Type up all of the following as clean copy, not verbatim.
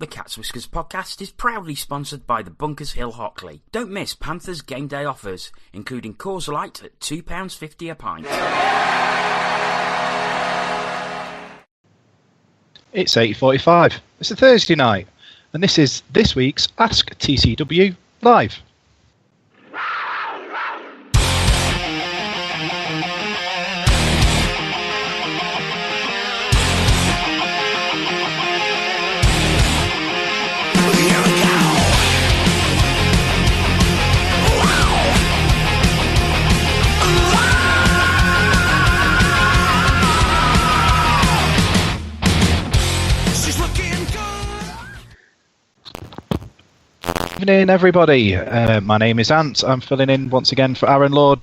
The Cat's Whiskers podcast is proudly sponsored by the Bunkers Hill Hockley. Don't miss Panthers game day offers, including Coors Light at £2.50 a pint. It's 8:45. It's a Thursday night, and this is this week's Ask TCW Live. Evening, everybody. My name is Ant. I'm filling in once again for Aaron Lord.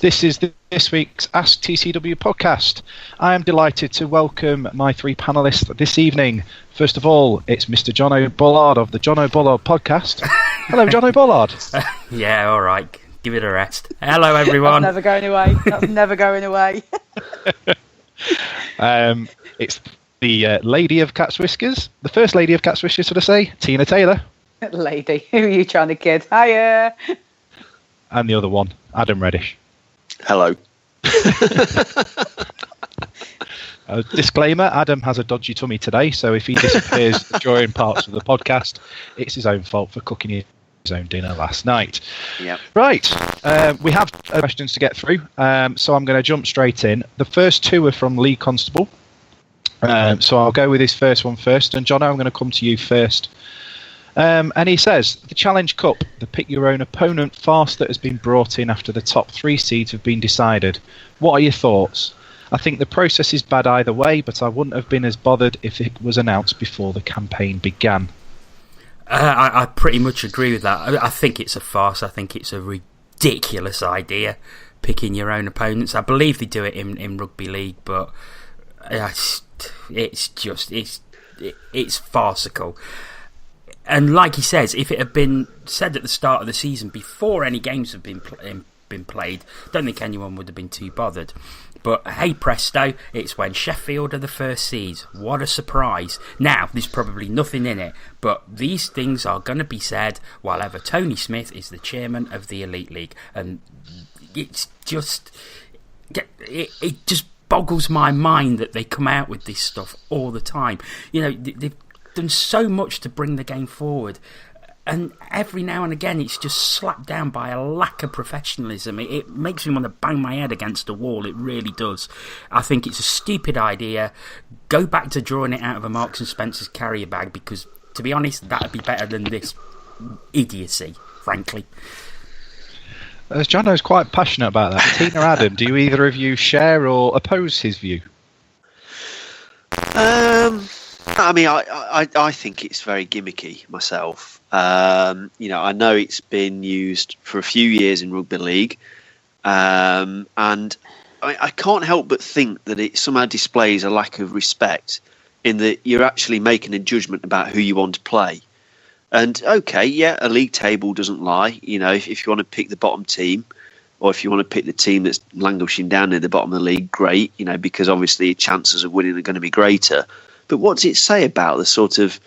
This is this week's Ask TCW podcast. I am delighted to welcome my three panellists this evening. First of all, it's Mr. Jono Bullard of the Jono Bullard podcast. Hello, Jono Bullard. Yeah, all right. Give it a rest. Hello, everyone. That's never going away. That's never going away. It's the lady of Cat's Whiskers, the first lady of Cat's Whiskers, should I say, Tina Taylor. Lady, who are you trying to kid? Hiya! And the other one, Adam Reddish. Hello. Disclaimer, Adam has a dodgy tummy today, so if he disappears during parts of the podcast, it's his own fault for cooking his own dinner last night. Yep. Right, we have questions to get through, so I'm going to jump straight in. The first two are from Lee Constable, so I'll go with his first one first, and John, I'm going to come to you first. And he says, the Challenge Cup, the pick your own opponent farce that has been brought in after the top three seeds have been decided. What are your thoughts? I think the process is bad either way, but I wouldn't have been as bothered if it was announced before the campaign began. I pretty much agree with that. I think it's a farce. I think it's a ridiculous idea, picking your own opponents. I believe they do it in rugby league, but it's farcical. And like he says, if it had been said at the start of the season before any games have been played, I don't think anyone would have been too bothered. But hey presto, it's when Sheffield are the first seeds. What a surprise. Now, there's probably nothing in it, but these things are going to be said while ever Tony Smith is the chairman of the Elite League. And it's just... It just boggles my mind that they come out with this stuff all the time. You know, they've done so much to bring the game forward, and every now and again it's just slapped down by a lack of professionalism. It makes me want to bang my head against a wall. It really does. I think it's a stupid idea. Go back to drawing it out of a Marks and Spencer's carrier bag, because to be honest, that would be better than this idiocy, frankly. Jono's quite passionate about that. Tina, Adam, do either of you share or oppose his view? I mean, I think it's very gimmicky myself. You know, I know it's been used for a few years in rugby league, and I can't help but think that it somehow displays a lack of respect in that you're actually making a judgment about who you want to play. And okay, yeah, a league table doesn't lie. You know, if you want to pick the bottom team, or if you want to pick the team that's languishing down near the bottom of the league, great. You know, because obviously your chances of winning are going to be greater. But what does it say about the sort of,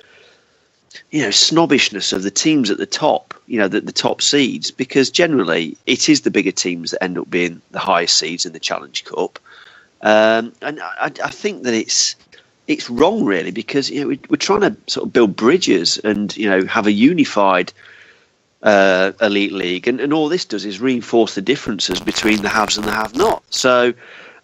you know, snobbishness of the teams at the top, you know, the top seeds? Because generally it is the bigger teams that end up being the highest seeds in the Challenge Cup. And I think that it's wrong, really, because, you know, we're trying to sort of build bridges and, you know, have a unified Elite League. And all this does is reinforce the differences between the haves and the have-not. So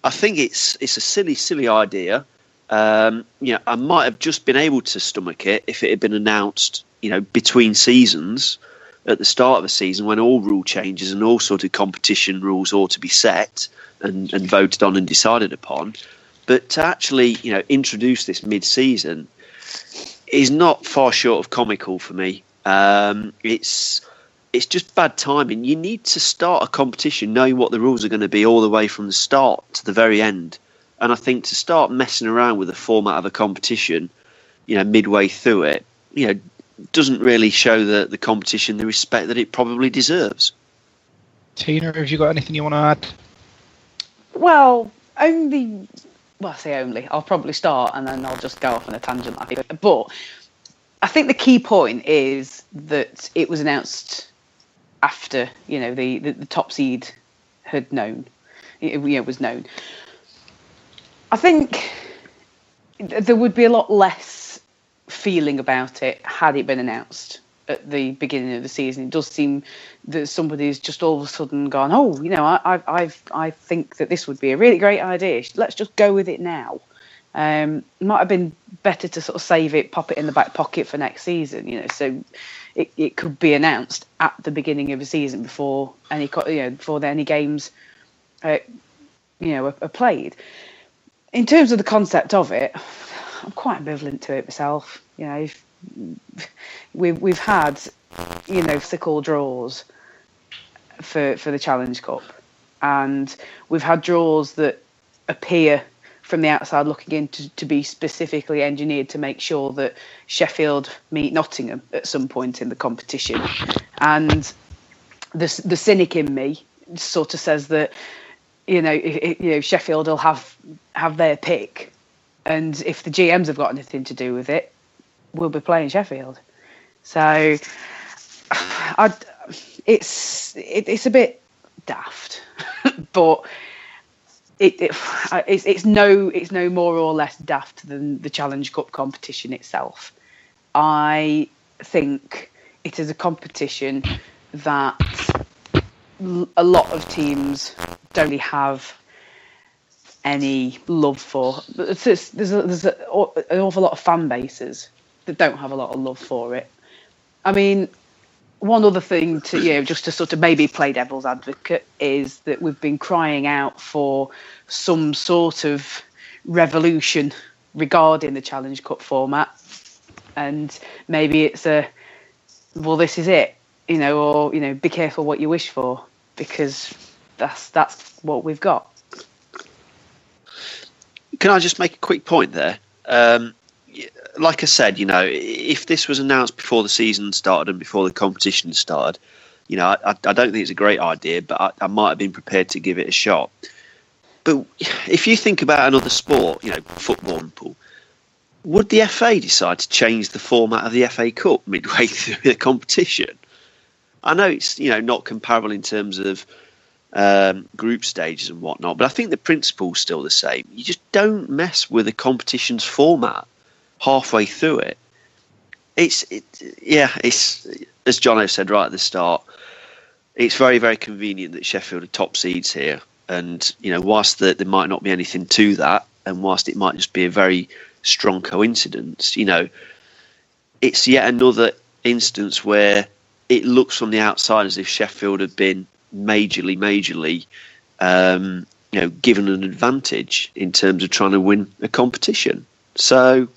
I think it's a silly idea. You know, I might have just been able to stomach it if it had been announced, you know, between seasons at the start of a season when all rule changes and all sort of competition rules ought to be set and voted on and decided upon. But to actually, you know, introduce this mid-season is not far short of comical for me. It's just bad timing. You need to start a competition knowing what the rules are going to be all the way from the start to the very end. And I think to start messing around with the format of a competition, you know, midway through it, you know, doesn't really show the competition the respect that it probably deserves. Tina, have you got anything you want to add? Well, I say only. I'll probably start and then I'll just go off on a tangent. But I think the key point is that it was announced after, the top seed had known. It was known. I think there would be a lot less feeling about it had it been announced at the beginning of the season. It does seem that somebody's just all of a sudden gone, I think that this would be a really great idea. Let's just go with it now. It might have been better to sort of save it, pop it in the back pocket for next season. So it could be announced at the beginning of the season before any games, are played. In terms of the concept of it, I'm quite ambivalent to it myself. We've had, sickle draws for the Challenge Cup, and we've had draws that appear from the outside looking in to be specifically engineered to make sure that Sheffield meet Nottingham at some point in the competition. And the cynic in me sort of says that, Sheffield will have their pick, and if the GMs have got anything to do with it, we'll be playing Sheffield. So it's a bit daft, but it's no more or less daft than the Challenge Cup competition itself. I think it is a competition that a lot of teams don't really have any love for. There's an awful lot of fan bases that don't have a lot of love for it. I mean, one other thing to just to sort of maybe play devil's advocate is that we've been crying out for some sort of revolution regarding the Challenge Cup format, and maybe it's this is it, or be careful what you wish for, because that's what we've got. Can I just make a quick point there? Like I said, if this was announced before the season started and before the competition started, I don't think it's a great idea, but I might have been prepared to give it a shot. But if you think about another sport, football, would the FA decide to change the format of the FA Cup midway through the competition? I know it's not comparable in terms of group stages and whatnot, but I think the principle's still the same. You just don't mess with the competition's format halfway through it. It's as Jono said right at the start, it's very, very convenient that Sheffield are top seeds here, and whilst there might not be anything to that, and whilst it might just be a very strong coincidence, it's yet another instance where it looks from the outside as if Sheffield have been majorly given an advantage in terms of trying to win a competition. So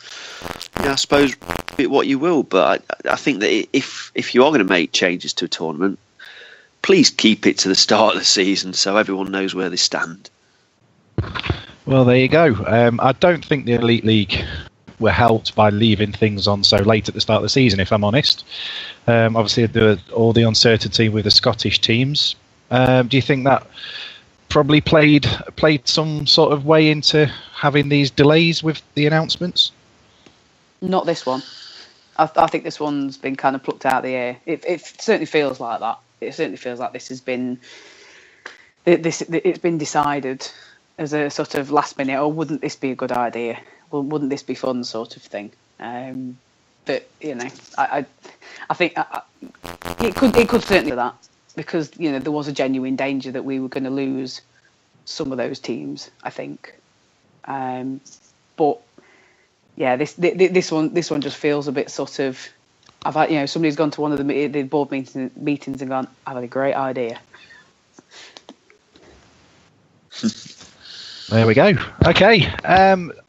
I suppose be what you will, but I think that if you are going to make changes to a tournament, please keep it to the start of the season so everyone knows where they stand. Well, there you go. I don't think the Elite League were helped by leaving things on so late at the start of the season, if I'm honest. Obviously, all the uncertainty with the Scottish teams. Do you think that probably played some sort of way into having these delays with the announcements? Not this one. I think this one's been kind of plucked out of the air. It certainly feels like that. It certainly feels like this has been it's been decided as a sort of last minute, or wouldn't this be a good idea? Well, wouldn't this be fun, sort of thing? But I think it could certainly be that, because there was a genuine danger that we were going to lose some of those teams, I think. But yeah, this one just feels a bit sort of. I've had, somebody's gone to one of the board meetings and gone, I've had a great idea. There we go. Okay.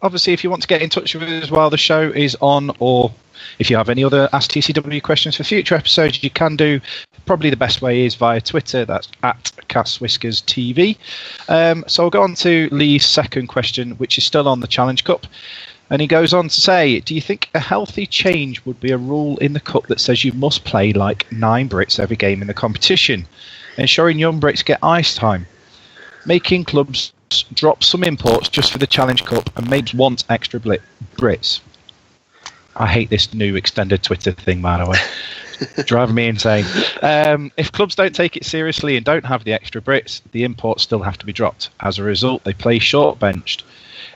Obviously, if you want to get in touch with us while the show is on, or if you have any other Ask TCW questions for future episodes, you can do. Probably the best way is via Twitter. That's at CatsWhiskersTV. So I'll go on to Lee's second question, which is still on the Challenge Cup. And he goes on to say, do you think a healthy change would be a rule in the Cup that says you must play like 9 Brits every game in the competition, ensuring young Brits get ice time, making clubs drop some imports just for the Challenge Cup and maybe want extra Brits? I hate this new extended Twitter thing, by the way. Driving me insane. If clubs don't take it seriously and don't have the extra Brits, the imports still have to be dropped. As a result, they play short-benched.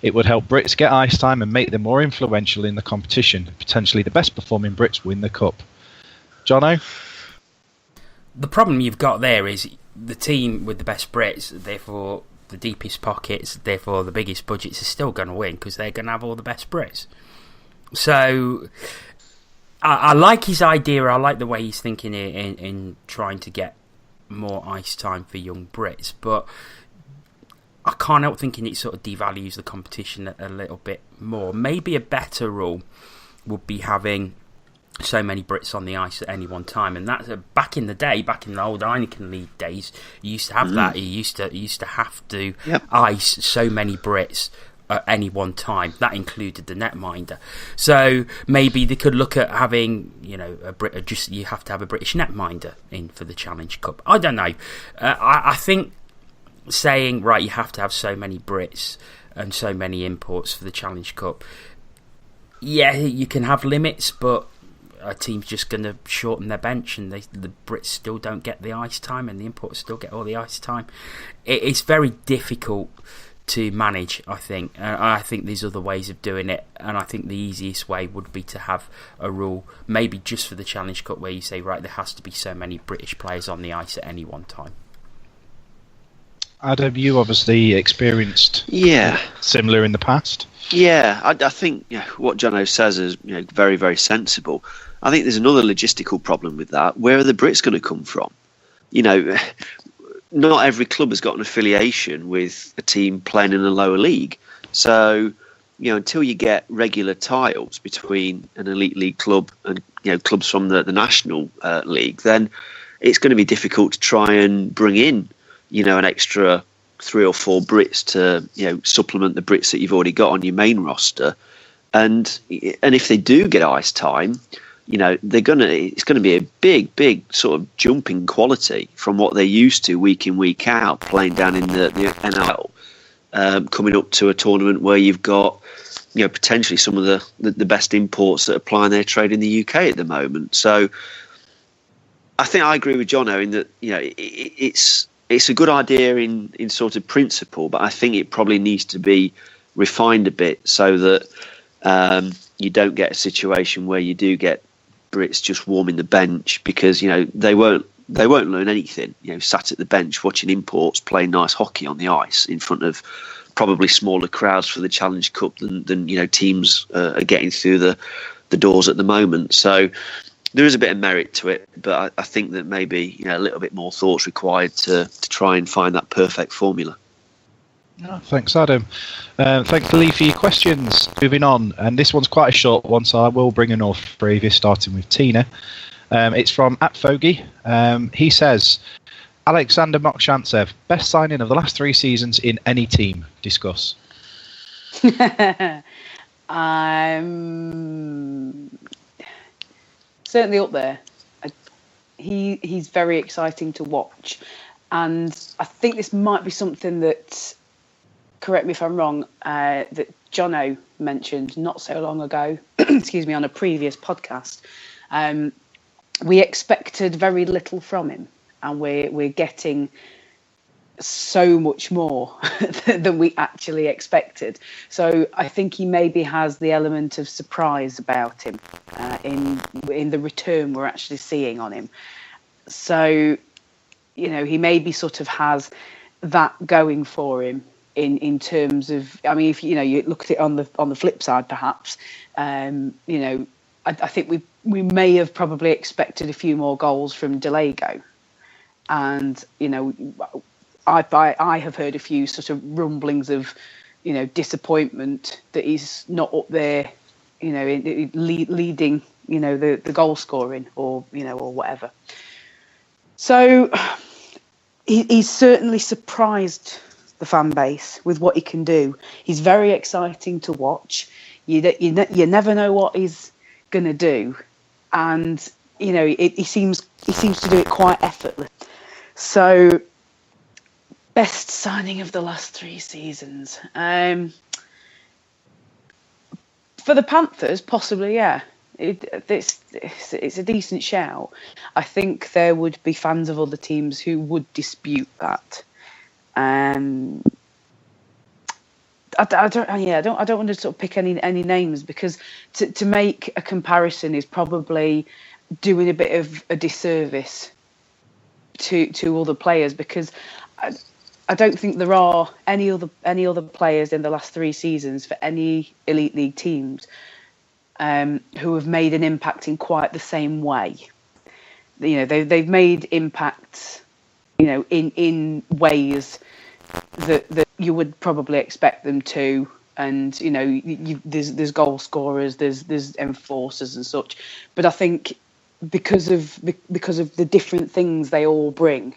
It would help Brits get ice time and make them more influential in the competition. Potentially the best performing Brits win the Cup. Jono? The problem you've got there is the team with the best Brits, therefore the deepest pockets, therefore the biggest budgets, is still going to win because they're going to have all the best Brits. So I like his idea. I like the way he's thinking in trying to get more ice time for young Brits, but I can't help thinking it sort of devalues the competition a little bit more. Maybe a better rule would be having so many Brits on the ice at any one time, and that's back in the day, back in the old Heineken League days, you used to have that. You used to have to ice so many Brits at any one time. That included the netminder. So maybe they could look at having, you have to have a British netminder in for the Challenge Cup. I don't know. I think saying, right, you have to have so many Brits and so many imports for the Challenge Cup, yeah, you can have limits, but a team's just going to shorten their bench, and the Brits still don't get the ice time, and the imports still get all the ice time. It's very difficult to manage, I think. I think there's other ways of doing it, and I think the easiest way would be to have a rule, maybe just for the Challenge Cup, where you say, right, there has to be so many British players on the ice at any one time. Adam, you obviously experienced similar in the past. Yeah, I think what Jono says is very, very sensible. I think there's another logistical problem with that. Where are the Brits going to come from? Not every club has got an affiliation with a team playing in a lower league. So, until you get regular tie-ups between an elite league club and clubs from the national league, then it's going to be difficult to try and bring in an extra 3 or 4 Brits to supplement the Brits that you've already got on your main roster. And if they do get ice time, it's going to be a big sort of jump in quality from what they're used to week in, week out, playing down in the NRL, coming up to a tournament where you've got potentially some of the best imports that are plying their trade in the UK at the moment. So I think I agree with Jono in that it's a good idea in sort of principle, but I think it probably needs to be refined a bit so that you don't get a situation where you do get Brits just warming the bench, because they won't learn anything. Sat at the bench watching imports playing nice hockey on the ice in front of probably smaller crowds for the Challenge Cup than teams are getting through the doors at the moment. So there is a bit of merit to it, but I think that maybe a little bit more thought's required to try and find that perfect formula. Oh, thanks, Adam. Thanks, Lee, for your questions. Moving on, and this one's quite a short one, so I will bring in all previous, starting with Tina. It's from @Fogey. He says, Alexander Mokshantsev, best signing of the last 3 seasons in any team. Discuss. Certainly up there. He's very exciting to watch, and I think this might be something that, correct me if I'm wrong, that Jono mentioned not so long ago, excuse me, on a previous podcast. We expected very little from him, and we're getting so much more than we actually expected. So I think he maybe has the element of surprise about him in the return we're actually seeing on him. So, he maybe sort of has that going for him in terms of, I mean, if you look at it on the flip side, perhaps, I think we may have probably expected a few more goals from Delago, and I have heard a few sort of rumblings of, disappointment that he's not up there, leading, the goal scoring or whatever. So he's certainly surprised the fan base with what he can do. He's very exciting to watch. You never know what he's going to do, and he seems to do it quite effortless. So, best signing of the last 3 seasons. For the Panthers, possibly, yeah. It's a decent shout. I think there would be fans of other teams who would dispute that. I don't want to sort of pick any names, because to make a comparison is probably doing a bit of a disservice to other players, because I don't think there are any other players in the last 3 seasons for any Elite League teams who have made an impact in quite the same way. You know, they've made impacts, you know, in ways that you would probably expect them to, and you know, there's goal scorers, there's enforcers and such, but I think because of the different things they all bring,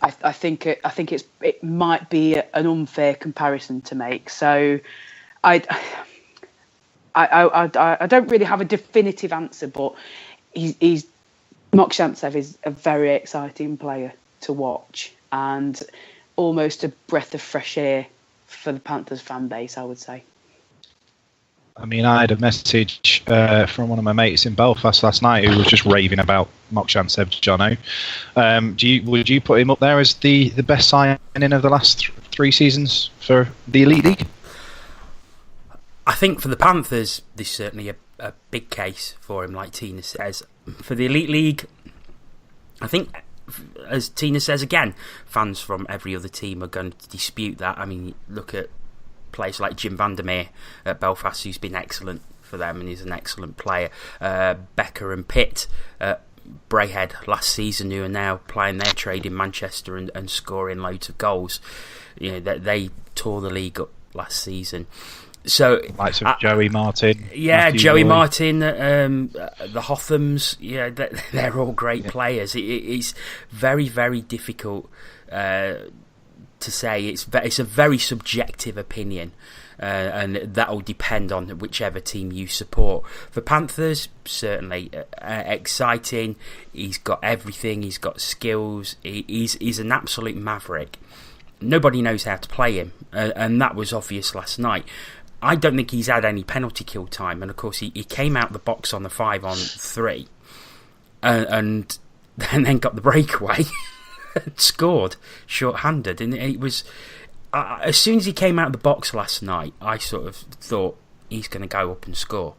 I think it might be an unfair comparison to make. So I don't really have a definitive answer, but Mokshantsev is a very exciting player to watch, and almost a breath of fresh air for the Panthers fan base, I would say. I mean, I had a message from one of my mates in Belfast last night who was just raving about Mokshantsev, Jono. Would you put him up there as the best signing of the last 3 seasons for the Elite League? I think for the Panthers, there's certainly a big case for him, like Tina says. For the Elite League, I think, as Tina says again, fans from every other team are going to dispute that. I mean, look at players like Jim Vandermeer at Belfast, who's been excellent for them and is an excellent player. Becker and Pitt at Braehead last season, who are now playing their trade in Manchester and scoring loads of goals. You know, they tore the league up last season. So, likes of Joey Martin. Yeah, Matthew Joey Roy. Martin, the Hothams, yeah, they're all great players. It's very, very difficult to say. It's a very subjective opinion, and that will depend on whichever team you support. For Panthers, certainly exciting. He's got everything. He's got skills. He's an absolute maverick. Nobody knows how to play him, and that was obvious last night. I don't think he's had any penalty kill time, and of course he came out the box on the 5-on-3 and then got the breakaway and scored short-handed. And it was as soon as he came out of the box last night, I sort of thought he's going to go up and score,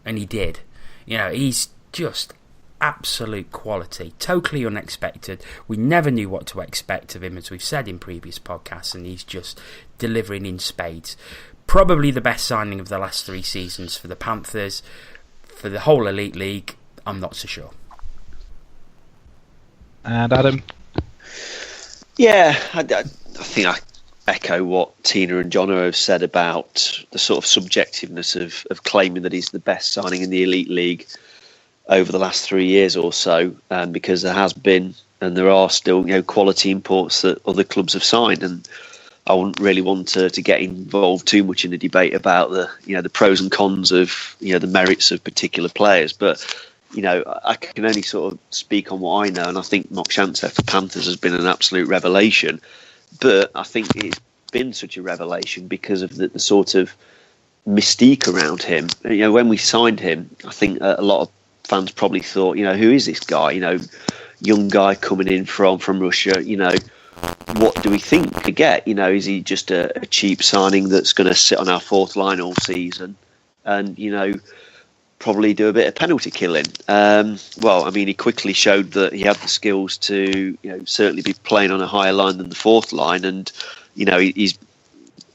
and he did. You know, he's just absolute quality, totally unexpected. We never knew what to expect of him, as we've said in previous podcasts, and he's just delivering in spades. Probably the best signing of the last 3 seasons for the Panthers. For the whole Elite League, I'm not so sure. And Adam? Yeah, I think I echo what Tina and Jono have said about the sort of subjectiveness of claiming that he's the best signing in the Elite League over the last 3 years or so, because there has been, and there are still, you know, quality imports that other clubs have signed, and I wouldn't really want to get involved too much in the debate about the pros and cons of, you know, the merits of particular players. But, you know, I can only sort of speak on what I know, and I think Mokshantsev for Panthers has been an absolute revelation. But I think it's been such a revelation because of the sort of mystique around him. You know, when we signed him, I think a lot of fans probably thought, you know, who is this guy? You know, young guy coming in from Russia, you know, what do we think to get? You know, is he just a cheap signing that's going to sit on our 4th line all season and, you know, probably do a bit of penalty killing? Well, I mean, he quickly showed that he had the skills to, you know, certainly be playing on a higher line than the 4th line, and, you know, his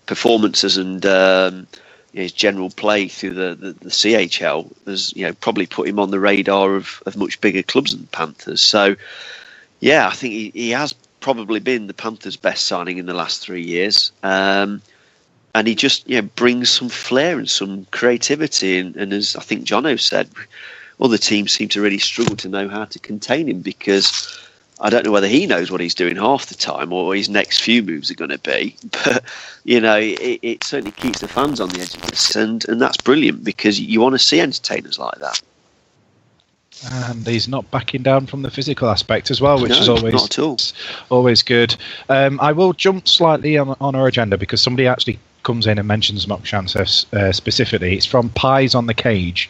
performances and his general play through the CHL has, you know, probably put him on the radar of much bigger clubs than the Panthers. So, yeah, I think he has probably been the Panthers' best signing in the last 3 years, and he just, you know, brings some flair and some creativity. And as I think Jono said, other teams seem to really struggle to know how to contain him, because I don't know whether he knows what he's doing half the time or his next few moves are going to be. But, you know, it certainly keeps the fans on the edge of this, and that's brilliant, because you want to see entertainers like that. And he's not backing down from the physical aspect as well, which is always good. I will jump slightly on our agenda, because somebody actually comes in and mentions Mokshantsev specifically. It's from Pies on the Cage,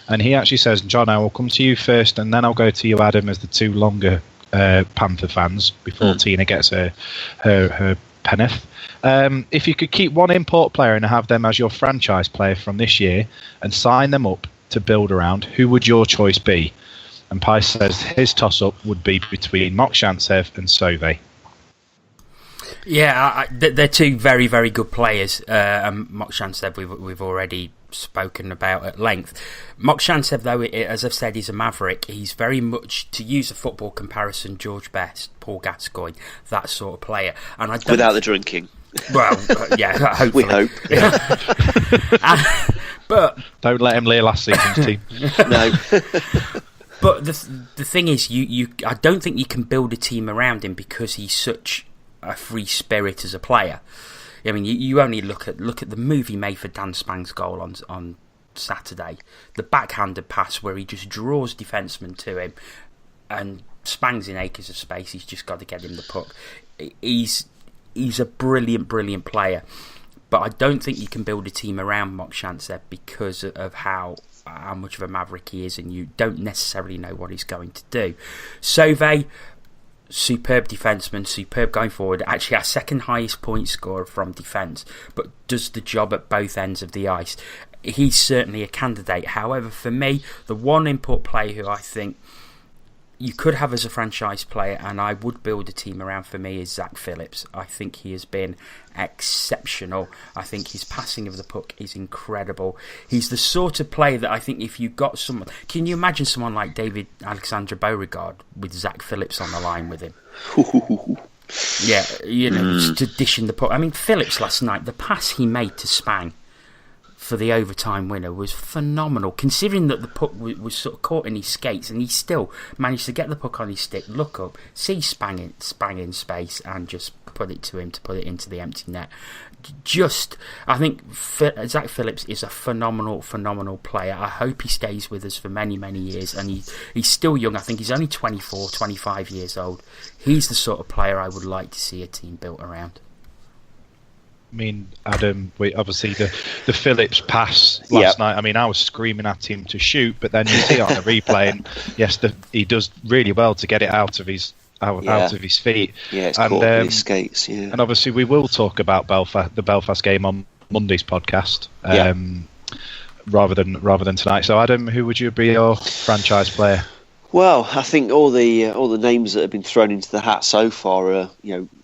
and he actually says, "John, I will come to you first, and then I'll go to you, Adam, as the two longer Panther fans before Tina gets her penneth. If you could keep one import player and have them as your franchise player from this year and sign them up to build around, who would your choice be?" And Pies says his toss-up would be between Mokshantsev and Sauvé. Yeah, they're two very, very good players. And Mokshantsev we've already spoken about at length. Mokshantsev, though, as I've said, he's a maverick. He's very much, to use a football comparison, George Best, Paul Gascoigne, that sort of player. And I don't without the drinking. Well, yeah, hopefully. We hope. But don't let him lead last season's team. No. But the thing is, I don't think you can build a team around him because he's such a free spirit as a player. I mean, you only look at the move he made for Dan Spang's goal on Saturday, the backhanded pass where he just draws defensemen to him, and Spang's in acres of space. He's just got to get him the puck. He's a brilliant player, but I don't think you can build a team around Mokshantsev because of how much of a maverick he is, and you don't necessarily know what he's going to do. Sauvé, superb defenseman, superb going forward. Actually, our second highest point scorer from defence, but does the job at both ends of the ice. He's certainly a candidate. However, for me, the one import player who I think you could have as a franchise player, and I would build a team around, for me, is Zach Phillips. I think he has been exceptional. I think his passing of the puck is incredible. He's the sort of player that I think if you got someone... Can you imagine someone like David Alexander Beauregard with Zach Phillips on the line with him? Yeah, to dish in the puck. I mean, Phillips last night, the pass he made to Spang for the overtime winner was phenomenal, considering that the puck was sort of caught in his skates, and he still managed to get the puck on his stick, look up, see Spang in space, and just put it to him to put it into the empty net. I think Zach Phillips is a phenomenal player. I hope he stays with us for many years, and he's still young. I think he's only 24, 25 years old. He's the sort of player I would like to see a team built around. I mean, Adam, obviously the Phillips pass last night, I mean, I was screaming at him to shoot, but then you see it on the replay, and yes, he does really well to get it out of his feet. Yeah, it's caught with his skates, yeah. And obviously we will talk about the Belfast game on Monday's podcast, rather than tonight. So, Adam, who would you be your franchise player? Well, I think all the names that have been thrown into the hat so far are,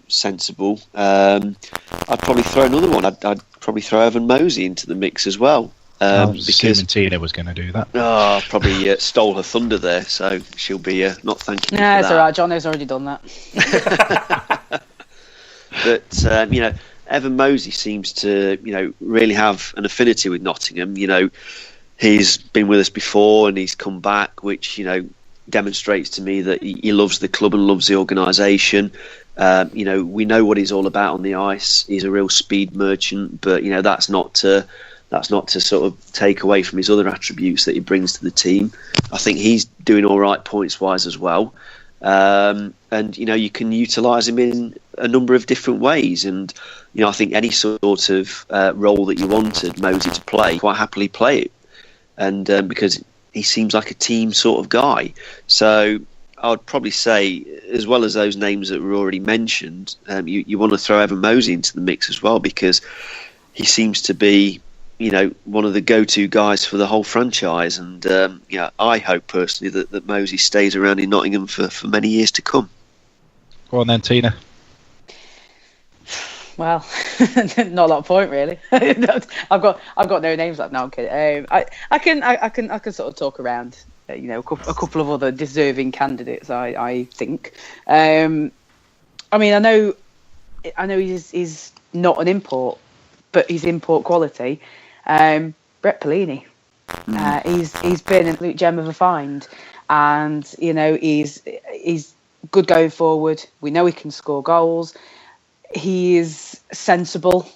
sensible. I'd probably throw another one. I'd probably throw Evan Mosey into the mix as well. Because Tina was going to do that. Oh, probably stole her thunder there, so she'll be not thanking me. No, for it's that. all right. John has already done that. But Evan Mosey seems to really have an affinity with Nottingham. He's been with us before and he's come back, which demonstrates to me that he loves the club and loves the organisation. We know what he's all about on the ice. He's a real speed merchant, but that's not to sort of take away from his other attributes that he brings to the team. I think he's doing all right points wise as well, and you can utilise him in a number of different ways. And I think any sort of role that you wanted Mosey to play, quite happily play it, and because he seems like a team sort of guy. So I would probably say, as well as those names that were already mentioned, you want to throw Evan Mosey into the mix as well, because he seems to be, one of the go-to guys for the whole franchise. And I hope personally that Mosey stays around in Nottingham for many years to come. Go on then, Tina. Well, not a lot of point really. I've got no names left now. I'm kidding. I can sort of talk around. A couple of other deserving candidates. I think. I mean, I know he's not an import, but he's import quality. Brett Pelini. He's been an absolute gem of a find, and he's good going forward. We know he can score goals. He is sensible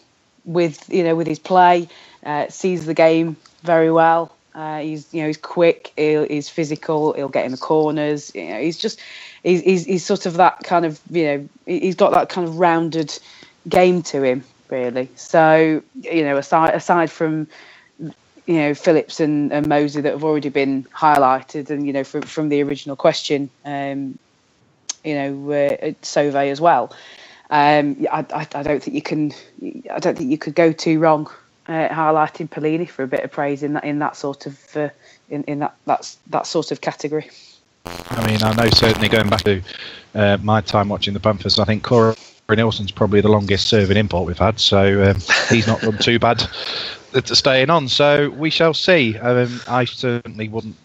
with his play. Sees the game very well. He's quick. He's physical. He'll get in the corners. He's sort of that kind of he's got that kind of rounded game to him. really. So, aside from, Phillips and Mosley that have already been highlighted, and, from the original question, Sauvé as well. I don't think you could go too wrong highlighting Pellini for a bit of praise in that sort of that sort of category. I mean, I know certainly going back to my time watching the Panthers, I think Corey Nilsson's probably the longest serving import we've had, so he's not done too bad to staying on. So we shall see. I certainly wouldn't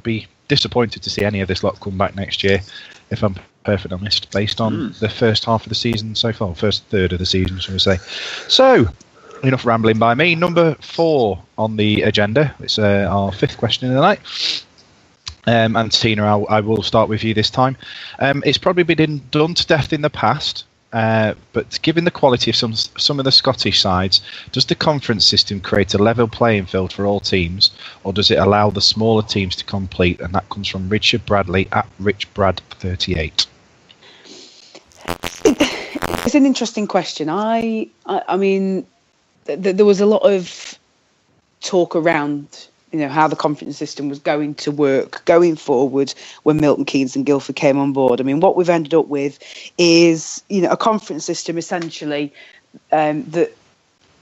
be disappointed to see any of this lot come back next year, if I'm perfectly honest, based on the first half of the season so far, first third of the season, shall we say. So, enough rambling by me. Number 4 on the agenda. It's our 5th question of the night. And Tina, I will start with you this time. It's probably been done to death in the past, but given the quality of some of the Scottish sides, does the conference system create a level playing field for all teams, or does it allow the smaller teams to compete? And that comes from Richard Bradley at RichBrad38. It's an interesting question. I mean, there was a lot of talk around, how the conference system was going to work going forward when Milton Keynes and Guildford came on board. I mean, what we've ended up with is, a conference system essentially that,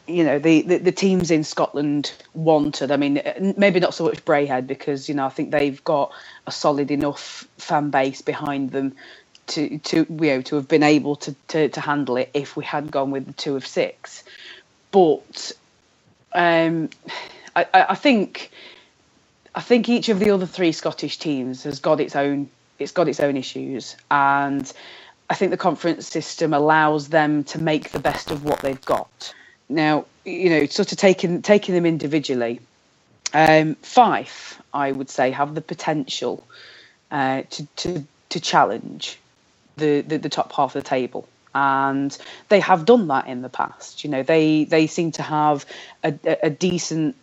the teams in Scotland wanted. I mean, maybe not so much Braehead because, I think they've got a solid enough fan base behind them to have been able to handle it if we had gone with the 2 of 6. But I think each of the other 3 Scottish teams has got its own issues, and I think the conference system allows them to make the best of what they've got. Now, sort of taking them individually, Fife, I would say, have the potential to challenge the top half of the table. And they have done that in the past. They seem to have a decent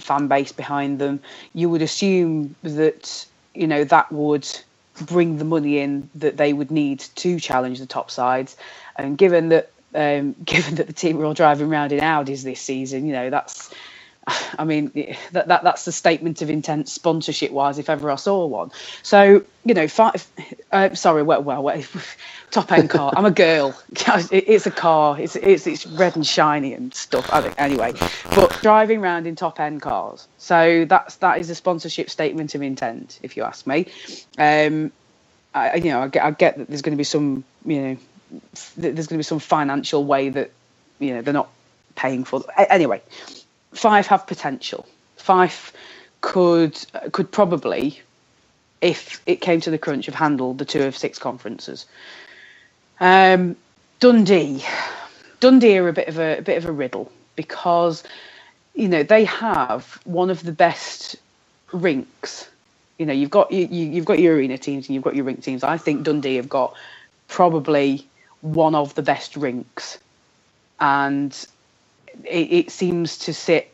fan base behind them. You would assume that that would bring the money in that they would need to challenge the top sides. And given that the team are all driving around in Audis this season, that's the statement of intent sponsorship wise if ever I saw one. So top end car. I'm a girl. It's a car. It's red and shiny and stuff. I think anyway. But driving around in top end cars. So that is a sponsorship statement of intent, if you ask me. I get that there's going to be some financial way that they're not paying for. Anyway, Fife have potential. Fife could probably, if it came to the crunch, have handled the 2 of 6 conferences. Dundee are a bit of a riddle because they have one of the best rinks. You've got your arena teams and you've got your rink teams. I think Dundee have got probably one of the best rinks, and it seems to sit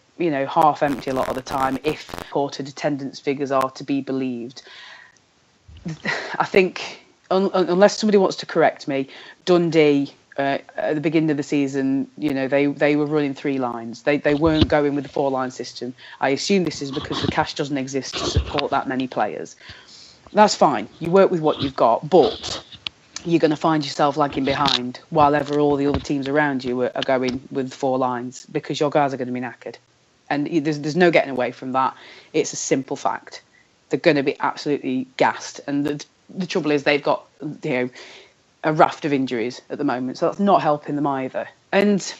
half empty a lot of the time if reported attendance figures are to be believed. I think, unless somebody wants to correct me, Dundee at the beginning of the season, they were running 3 lines. They weren't going with the 4-line system. I assume this is because the cash doesn't exist to support that many players. That's fine. You work with what you've got, but you're going to find yourself lagging behind while ever all the other teams around you are going with 4 lines because your guys are going to be knackered. And there's no getting away from that. It's a simple fact. They're going to be absolutely gassed. And the trouble is they've got a raft of injuries at the moment, so that's not helping them either. And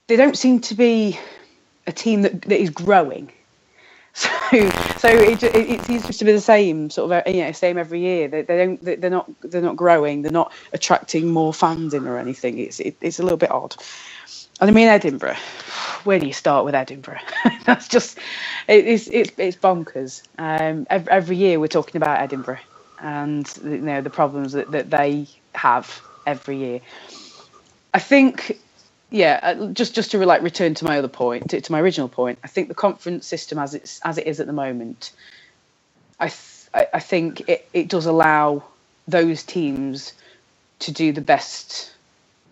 they don't seem to be a team that is growing. So it seems to be the same sort of same every year. They're not growing. They're not attracting more fans in or anything. It's a little bit odd. And I mean Edinburgh. Where do you start with Edinburgh? That's just it's bonkers. Every year we're talking about Edinburgh and the problems that they have every year. I think, just to return to my other point, to my original point. I think the conference system as it is at the moment, I think it does allow those teams to do the best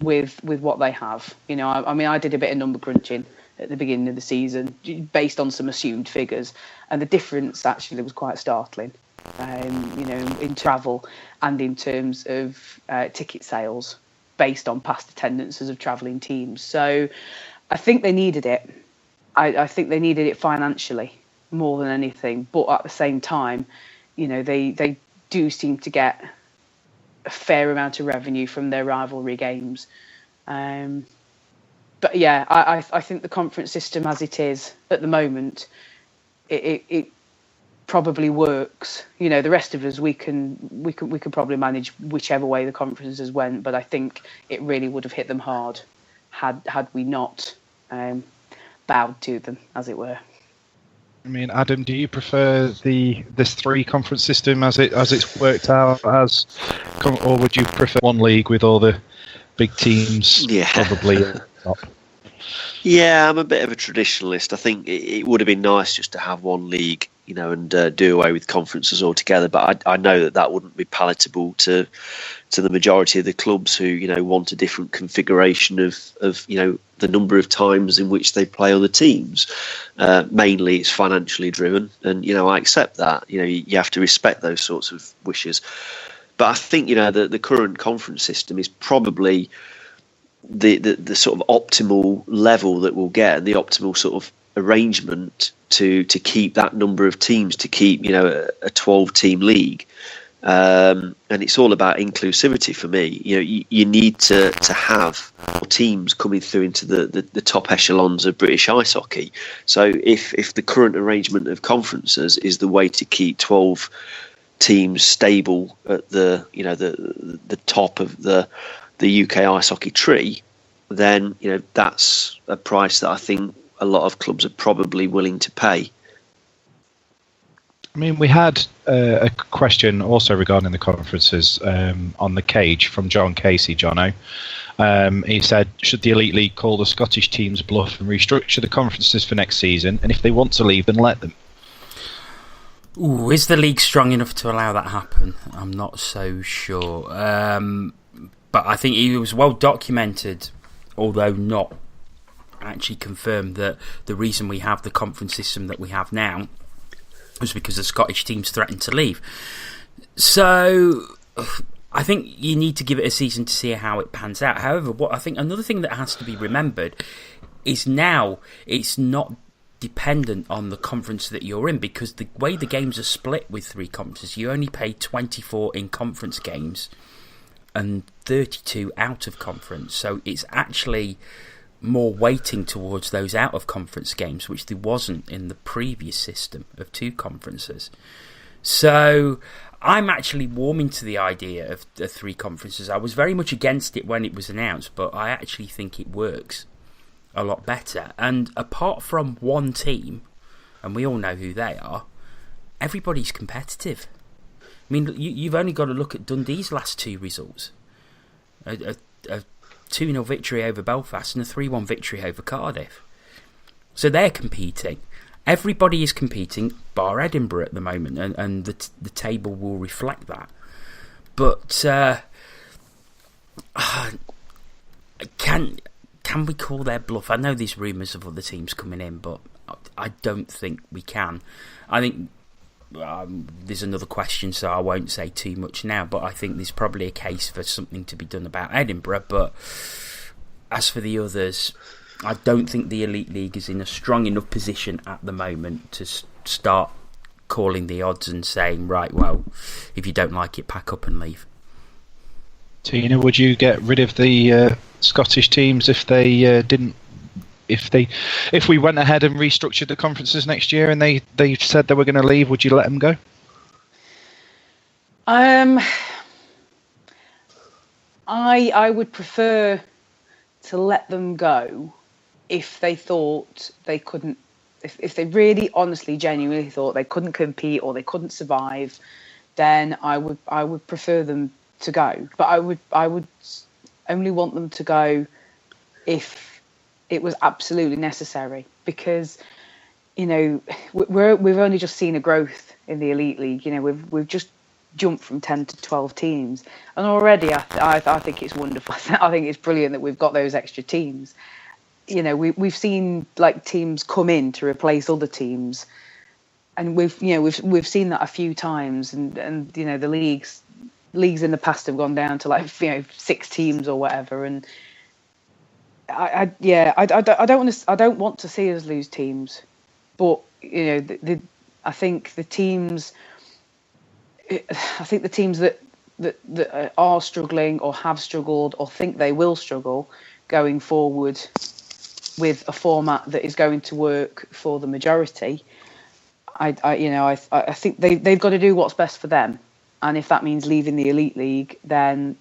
with what they have. You know, I mean, I did a bit of number crunching at the beginning of the season based on some assumed figures, and the difference actually was quite startling. You know, in travel and in terms of ticket sales based on past attendances of travelling teams. So I think they needed it. I think they needed it financially more than anything. But at the same time, you know, they do seem to get a fair amount of revenue from their rivalry games. But yeah, I think the conference system as it is at the moment, it probably works. You know, the rest of us, we can probably manage whichever way the conferences went. But I think it really would have hit them hard had we not bowed to them, as it were. I mean, Adam, do you prefer this 3 conference system as it's worked out as, or would you prefer one league with all the big teams? Yeah. Probably top? Yeah, I'm a bit of a traditionalist. I think it would have been nice just to have one league, you know, and do away with conferences altogether. But I know that wouldn't be palatable to the majority of the clubs who, you know, want a different configuration of you know, the number of times in which they play other teams. Mainly, it's financially driven, and you know, I accept that. You know, you have to respect those sorts of wishes. But I think, you know, the current conference system is probably the sort of optimal level that we'll get, and the optimal sort of arrangement to keep that number of teams, to keep, you know, a 12-team league. And it's all about inclusivity for me. You know, you need to have teams coming through into the top echelons of British ice hockey. So if the current arrangement of conferences is the way to keep 12 teams stable at the, you know, the top of the UK ice hockey tree, then, you know, that's a price that I think a lot of clubs are probably willing to pay. I mean, we had a question also regarding the conferences on the cage from John Casey, Jono. He said, should the Elite League call the Scottish teams bluff and restructure the conferences for next season? And if they want to leave, then let them. Ooh, is the league strong enough to allow that happen? I'm not so sure. But I think it was well documented, although not actually confirmed, that the reason we have the conference system that we have now was because the Scottish teams threatened to leave. So I think you need to give it a season to see how it pans out. However, what I think another thing that has to be remembered is now it's not dependent on the conference that you're in, because the way the games are split with 3 conferences, you only play 24 in conference games and 32 out of conference. So it's actually more weighting towards those out of conference games, which there wasn't in the previous system of 2 conferences. So I'm actually warming to the idea of the 3 conferences. I was very much against it when it was announced, but I actually think it works a lot better. And apart from one team, and we all know who they are, everybody's competitive. I mean, you've only got to look at Dundee's last 2 results. A 2-0 victory over Belfast and a 3-1 victory over Cardiff. So they're competing. Everybody is competing, bar Edinburgh at the moment, and the table will reflect that. But can we call their bluff? I know there's rumours of other teams coming in, but I don't think we can. I think there's another question, so I won't say too much now, but I think there's probably a case for something to be done about Edinburgh. But as for the others, I don't think the Elite League is in a strong enough position at the moment to start calling the odds and saying, right, well, if you don't like it, pack up and leave. Tina, would you get rid of the Scottish teams if they didn't? If we went ahead and restructured the conferences next year and they said they were going to leave, would you let them go? I would prefer to let them go if they thought they couldn't, if they really honestly genuinely thought they couldn't compete or they couldn't survive, then I would prefer them to go. But I would only want them to go if it was absolutely necessary, because, you know, we've only just seen a growth in the Elite League. You know, we've just jump from 10 to 12 teams, and already I think it's wonderful. I think it's brilliant that we've got those extra teams. You know, we've seen like teams come in to replace other teams, and we've seen that a few times, and you know, the leagues in the past have gone down to like 6 teams or whatever, and I don't want to see us lose teams, but you know, I think the teams that are struggling or have struggled or think they will struggle going forward with a format that is going to work for the majority, I think they've got to do what's best for them, and if that means leaving the Elite League, then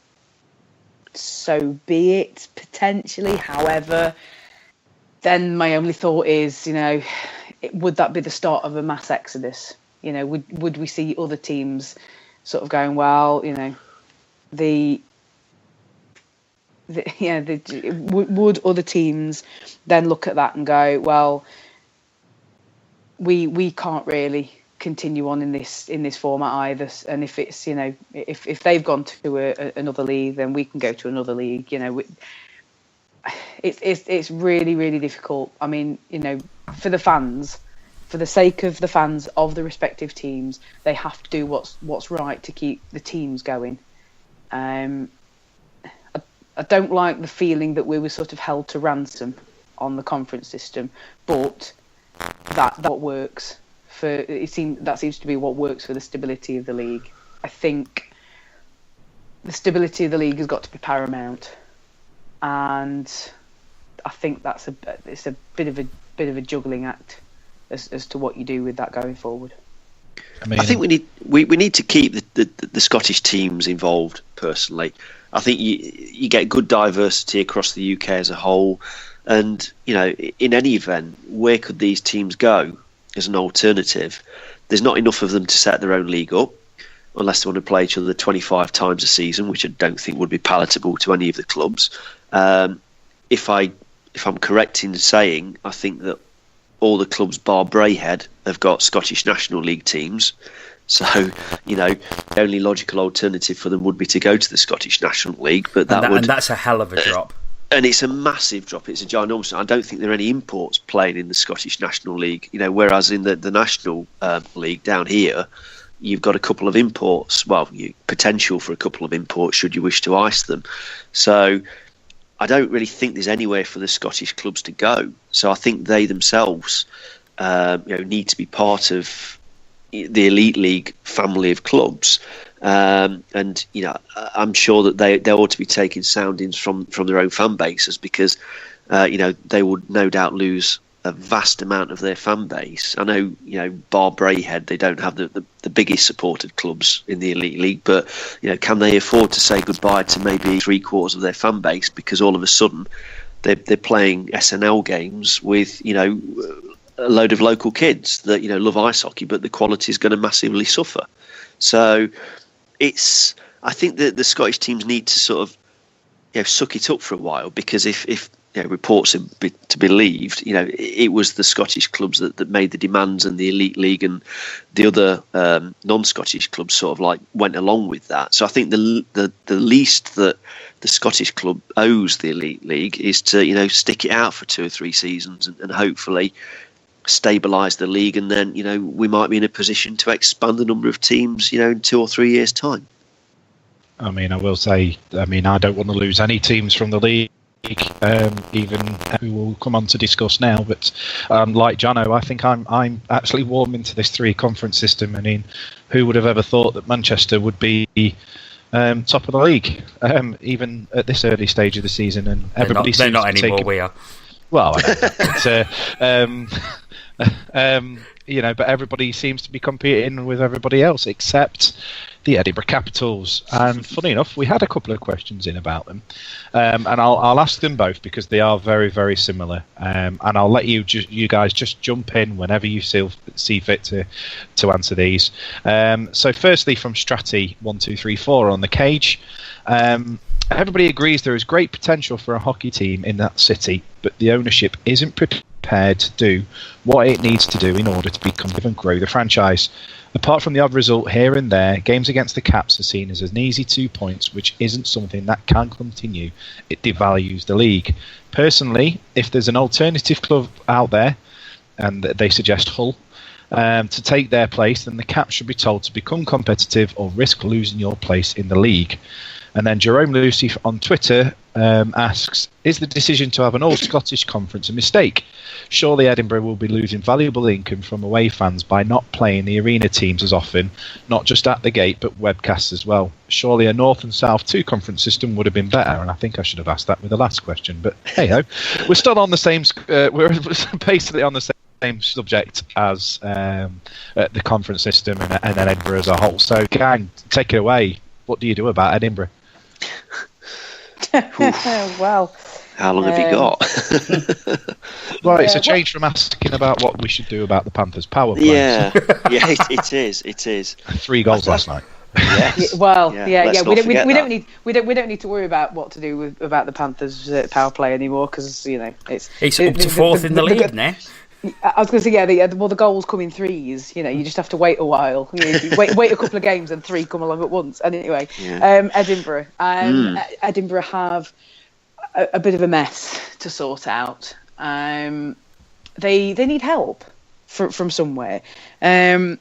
so be it, potentially. However, then my only thought is, you know, would that be the start of a mass exodus? You know, would we see other teams sort of going, well, you know, would other teams then look at that and go, well, we can't really continue on in this format either, and if it's, you know, if they've gone to another league, then we can go to another league. You know, it's really, really difficult. I mean, you know, for the fans, for the sake of the fans of the respective teams, they have to do what's right to keep the teams going. I don't like the feeling that we were sort of held to ransom on the conference system, but that what works for that seems to be what works for the stability of the league. I think the stability of the league has got to be paramount, and I think it's a bit of a juggling act as to what you do with that going forward. I think we need to keep the Scottish teams involved. Personally, I think you get good diversity across the UK as a whole, and you know, in any event, where could these teams go as an alternative? There's not enough of them to set their own league up, unless they want to play each other 25 times a season, which I don't think would be palatable to any of the clubs. If I'm correct in saying, I think that all the clubs bar Braehead have got Scottish National League teams. So, you know, the only logical alternative for them would be to go to the Scottish National League. But and that's a hell of a drop. And it's a massive drop. It's a ginormous. I don't think there are any imports playing in the Scottish National League. You know, whereas in the National League down here, you've got a couple of imports. Well, potential for a couple of imports should you wish to ice them. So I don't really think there's anywhere for the Scottish clubs to go. So I think they themselves, need to be part of the Elite League family of clubs. And you know, I'm sure that they ought to be taking soundings from their own fan bases, because they would no doubt lose a vast amount of their fan base. I know, you know, bar Braehead, they don't have the biggest supported clubs in the Elite League, but you know, can they afford to say goodbye to maybe 3/4 of their fan base because all of a sudden they're playing SNL games with, you know, a load of local kids that, you know, love ice hockey, but the quality is going to massively suffer. So I think that the Scottish teams need to sort of, you know, suck it up for a while, because if you know, reports are to be believed, you know, it was the Scottish clubs that made the demands, and the Elite League and the other non-Scottish clubs sort of like went along with that. So I think the least that the Scottish club owes the Elite League is to, you know, stick it out for 2 or 3 seasons and hopefully stabilise the league, and then, you know, we might be in a position to expand the number of teams, you know, in 2 or 3 years' time. I mean, I will say, I don't want to lose any teams from the league, even who we'll come on to discuss now. But like Jono, I think I'm actually warming to this 3-conference system. I mean, who would have ever thought that Manchester would be top of the league, even at this early stage of the season? And everybody they're not anymore. We are. Well, you know, but everybody seems to be competing with everybody else except the Edinburgh Capitals. And funny enough, we had a couple of questions in about them, and I'll ask them both because they are very, very similar. And I'll let you guys just jump in whenever you see fit to answer these. So, firstly, from Stratty1234 on the cage. Everybody agrees there is great potential for a hockey team in that city, but the ownership isn't prepared prepared to do what it needs to do in order to become and grow the franchise. Apart from the odd result here and there, games against the Caps are seen as an easy 2 points, which isn't something that can continue. It devalues the league. Personally, if there's an alternative club out there, and they suggest Hull, to take their place, then the Caps should be told to become competitive or risk losing your place in the league. And then Jerome Lucy on Twitter asks, is the decision to have an all-Scottish conference a mistake? Surely Edinburgh will be losing valuable income from away fans by not playing the arena teams as often, not just at the gate, but webcasts as well. Surely a North and South 2 conference system would have been better, and I think I should have asked that with the last question. But hey-ho, we're still on the same, we're basically on the same subject as the conference system and Edinburgh as a whole. So, gang, take it away. What do you do about Edinburgh? Well, how long have you got? Well, it's a change from asking about what we should do about the Panthers' power play. Yeah, it is. 3 goals last night. Yes. Well, Let's not we forget don't that. need to worry about what to do about the Panthers' power play anymore, because it's up to fourth in the league now. I was going to say, the goals come in threes. You just have to wait a while. You wait a couple of games and 3 come along at once. And anyway, Edinburgh. Edinburgh have a bit of a mess to sort out. They need help from somewhere. And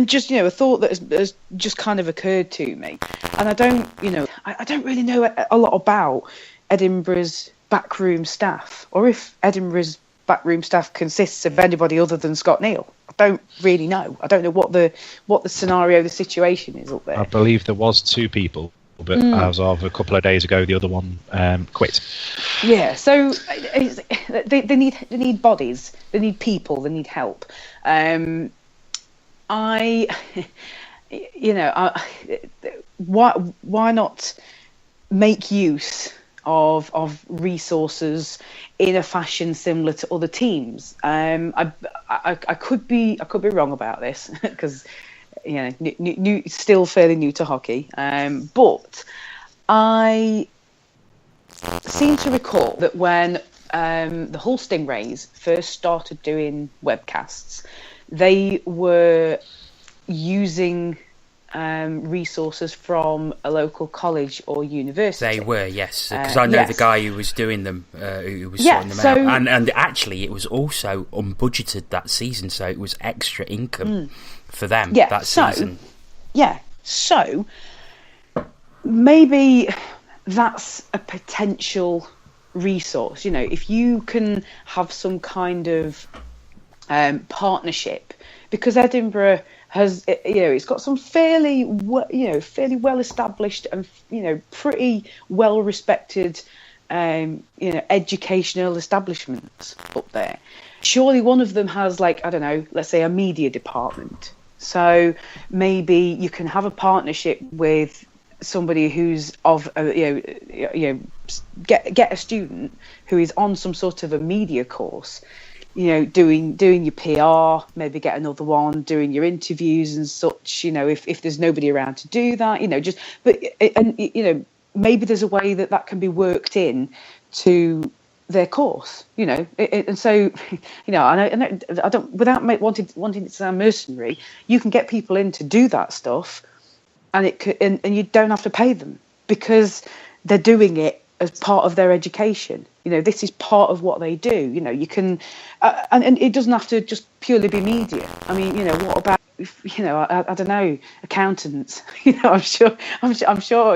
just a thought that has just kind of occurred to me. And I don't really know a lot about Edinburgh's backroom staff, or if Edinburgh's backroom staff consists of anybody other than Scott Neal. I don't really know. I don't know what the scenario, the situation is up there. I believe there was 2 people, but as of a couple of days ago, the other one quit. Yeah, so they need bodies, they need people, they need help. Why not make use of resources in a fashion similar to other teams? I could be wrong about this, because still fairly new to hockey, but I seem to recall that when the Hull Stingrays first started doing webcasts, they were using resources from a local college or university. They were, yes, because I know the guy who was doing them, who was sorting them out, and actually it was also unbudgeted that season, so it was extra income for them that season. So maybe that's a potential resource. If you can have some kind of partnership, because Edinburgh has, it's got some fairly well established and pretty well respected educational establishments up there. Surely one of them has, let's say a media department. So maybe you can have a partnership with somebody who's get a student who is on some sort of a media course, doing your PR, maybe get another one doing your interviews and such, if there's nobody around to do that, maybe there's a way that can be worked in to their course, and so, I don't, without wanting it to sound mercenary, you can get people in to do that stuff, and and you don't have to pay them, because they're doing it as part of their education. This is part of what they do. You can, and it doesn't have to just purely be media. I mean, what about, I don't know, accountants? I'm sure.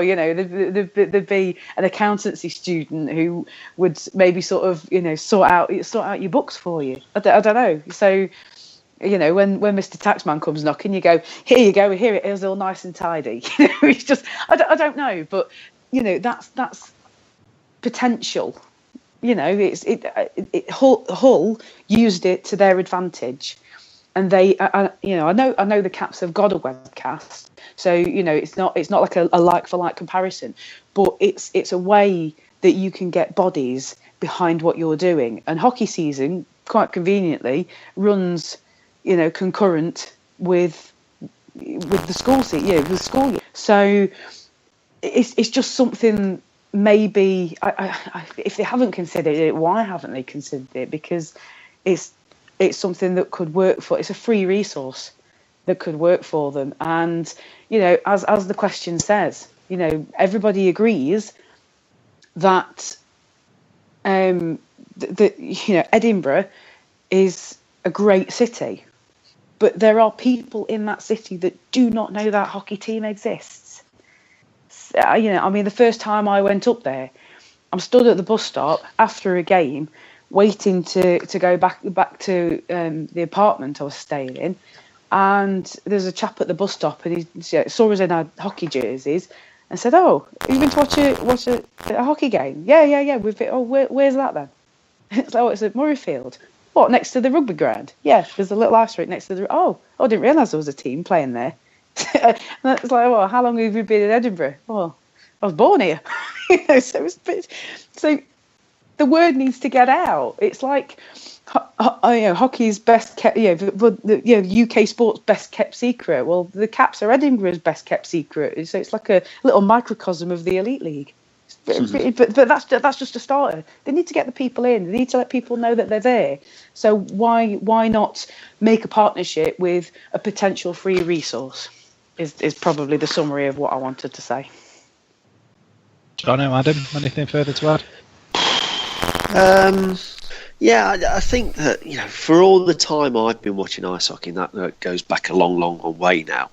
There'd be an accountancy student who would maybe sort of, sort out your books for you. I don't know. So, when Mr. Taxman comes knocking, you go, here you go, here it is, all nice and tidy. It's just, I don't know, but that's potential. Hull used it to their advantage, and they, I know the Caps have got a webcast, so it's not like a like for like comparison, but it's a way that you can get bodies behind what you're doing. And hockey season, quite conveniently, runs concurrent with the school season, the school year. So it's just something maybe if they haven't considered it, why haven't they considered it? Because it's something that could work for. It's a free resource that could work for them. And as the question says, everybody agrees that Edinburgh is a great city, but there are people in that city that do not know that hockey team exists. The first time I went up there, I'm stood at the bus stop after a game, waiting to go back to the apartment I was staying in, and there's a chap at the bus stop, and he saw us in our hockey jerseys and said, "Oh, you've been to watch a hockey game?" Yeah. Where's that then? It's like, it's at Murrayfield. What, next to the rugby ground? Yeah, there's a little ice rink next to the. Oh, I didn't realise there was a team playing there. And it's like, well, how long have you been in Edinburgh? Well, I was born here. So the word needs to get out. It's like, hockey's best kept, UK sport's best kept secret. Well, the Caps are Edinburgh's best kept secret. So it's like a little microcosm of the Elite League. But that's just a starter. They need to get the people in. They need to let people know that they're there. So why not make a partnership with a potential free resource? Is probably the summary of what I wanted to say. Jono, Adam, anything further to add? I think that for all the time I've been watching ice hockey, and that goes back a long way now.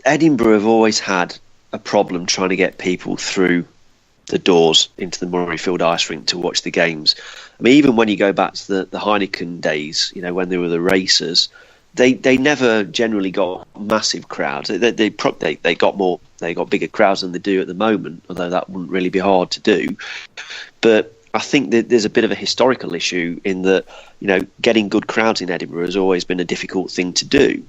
Edinburgh have always had a problem trying to get people through the doors into the Murrayfield ice rink to watch the games. I mean, even when you go back to the Heineken days, when they were the racers, they never generally got massive crowds. They got bigger crowds than they do at the moment, although that wouldn't really be hard to do. But I think that there's a bit of a historical issue in that, getting good crowds in Edinburgh has always been a difficult thing to do,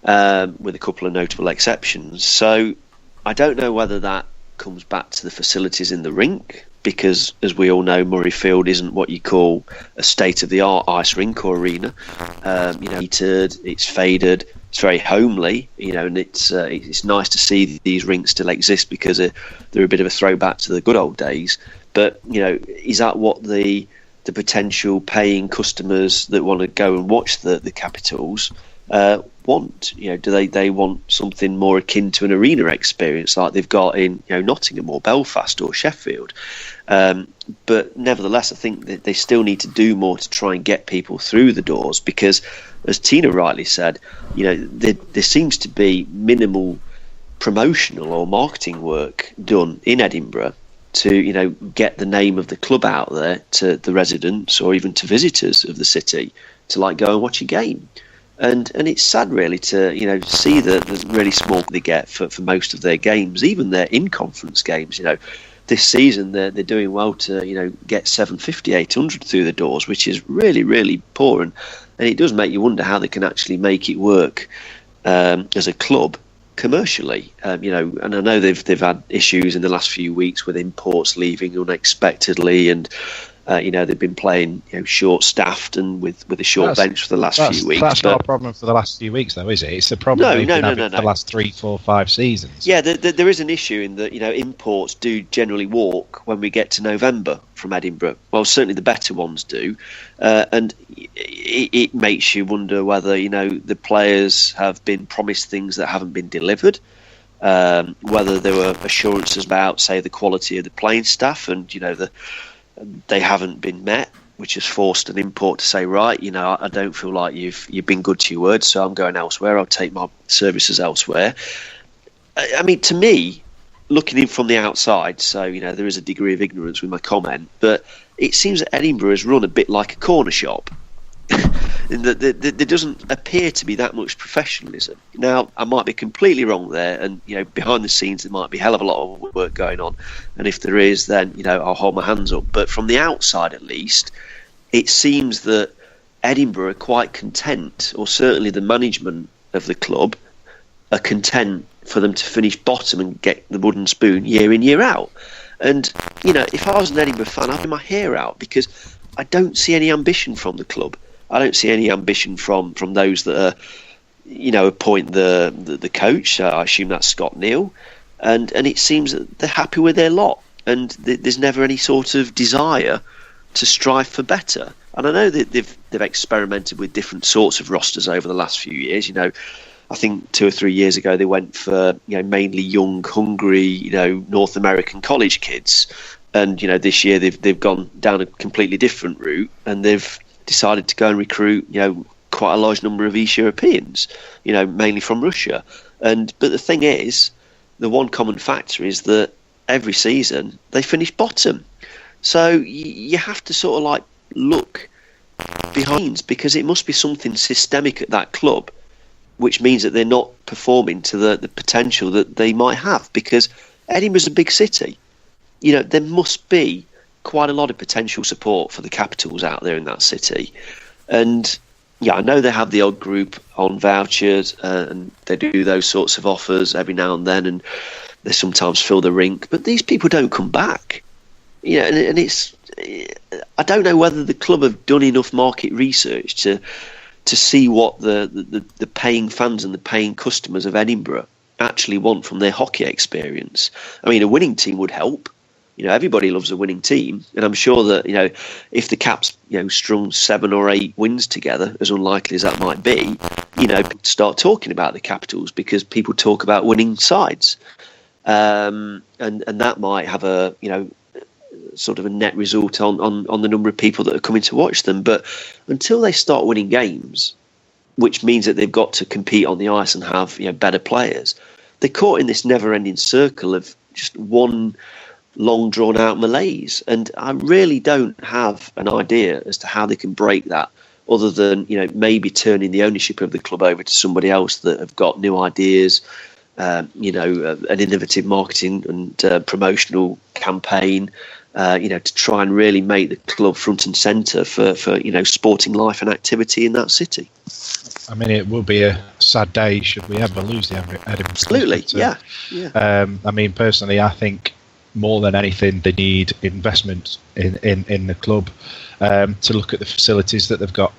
with a couple of notable exceptions. So I don't know whether that comes back to the facilities in the rink, because as we all know, Murrayfield isn't what you call a state-of-the-art ice rink or arena. Heated, it's faded, it's very homely, and it's nice to see these rinks still exist because they're a bit of a throwback to the good old days. But is that what the potential paying customers that want to go and watch the Capitals want? Do they want something more akin to an arena experience like they've got in Nottingham or Belfast or Sheffield? But nevertheless, I think that they still need to do more to try and get people through the doors, because, as Tina rightly said, there seems to be minimal promotional or marketing work done in Edinburgh to get the name of the club out there to the residents or even to visitors of the city to go and watch a game. And it's sad really to see the really small they get for most of their games, even their in-conference games. This season they're doing well to get 750, 800 through the doors, which is really, really poor, and it does make you wonder how they can actually make it work as a club commercially. And I know they've had issues in the last few weeks with imports leaving unexpectedly, and they've been playing short-staffed and with a short bench for the last few weeks. That's not a problem for the last few weeks, though, is it? It's a problem they've been having for the last 3, 4, 5 seasons. Yeah, there is an issue in that imports do generally walk when we get to November from Edinburgh. Well, certainly the better ones do, and it makes you wonder whether the players have been promised things that haven't been delivered. Whether there were assurances about, say, the quality of the playing staff, and they haven't been met, which has forced an import to say, right, I don't feel like you've been good to your word, so I'm going elsewhere. I'll take my services elsewhere. I mean, to me, looking in from the outside, so there is a degree of ignorance with my comment, but it seems that Edinburgh is run a bit like a corner shop. There doesn't appear to be that much professionalism. Now, I might be completely wrong there, and behind the scenes there might be a hell of a lot of work going on, and if there is, then I'll hold my hands up. But from the outside, at least, it seems that Edinburgh are quite content, or certainly the management of the club are content for them to finish bottom and get the wooden spoon year in, year out. And if I was an Edinburgh fan, I'd have my hair out, because I don't see any ambition from the club. I don't see any ambition from those that appoint the coach. I assume that's Scott Neal, and it seems that they're happy with their lot. and there's never any sort of desire to strive for better. And I know that they've experimented with different sorts of rosters over the last few years. You know, I think 2 or 3 years ago they went for, you know, mainly young, hungry, you know, North American college kids, and you know, this year they've gone down a completely different route, and they've decided to go and recruit, you know, quite a large number of East Europeans, you know, mainly from Russia. But the thing is, the one common factor is that every season they finish bottom. So you have to sort of like look behind, because it must be something systemic at that club, which means that they're not performing to the potential that they might have. Because Edinburgh's a big city. You know, there must be quite a lot of potential support for the Capitals out there in that city. And yeah, I know they have the odd group on vouchers, and they do those sorts of offers every now and then, and they sometimes fill the rink, but these people don't come back. You know, and it's, I don't know whether the club have done enough market research to see what the paying fans and the paying customers of Edinburgh actually want from their hockey experience. I mean, a winning team would help. You know, everybody loves a winning team, and I'm sure that, you know, if the Caps, you know, strung 7 or 8 wins together, as unlikely as that might be, you know, start talking about the Capitals, because people talk about winning sides, and that might have a, you know, sort of a net result on the number of people that are coming to watch them. But until they start winning games, which means that they've got to compete on the ice and have, you know, better players, they're caught in this never-ending circle of just one long drawn out malaise, and I really don't have an idea as to how they can break that, other than, you know, maybe turning the ownership of the club over to somebody else that have got new ideas, you know, an innovative marketing and promotional campaign, you know, to try and really make the club front and centre for you know, sporting life and activity in that city. I mean, it will be a sad day should we ever lose the Edinburgh. Absolutely, Club, yeah. I mean, personally, I think more than anything, they need investment in the club, to look at the facilities that they've got.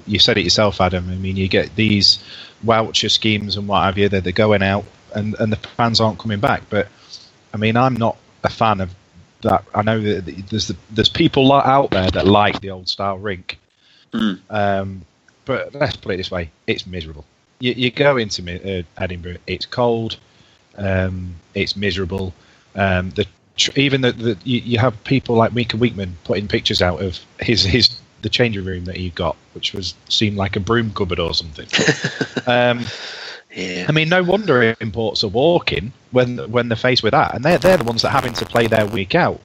You said it yourself, Adam. I mean, you get these voucher schemes and what have you, that they're going out and the fans aren't coming back. But I mean, I'm not a fan of that. I know that there's people out there that like the old style rink. But let's put it this way: it's miserable. You go into Edinburgh, it's cold, it's miserable. You have people like Mika Weekman putting pictures out of the changing room that he got, which seemed like a broom cupboard or something. Yeah. I mean, no wonder imports are walking when they're faced with that, and they're the ones that are having to play their week out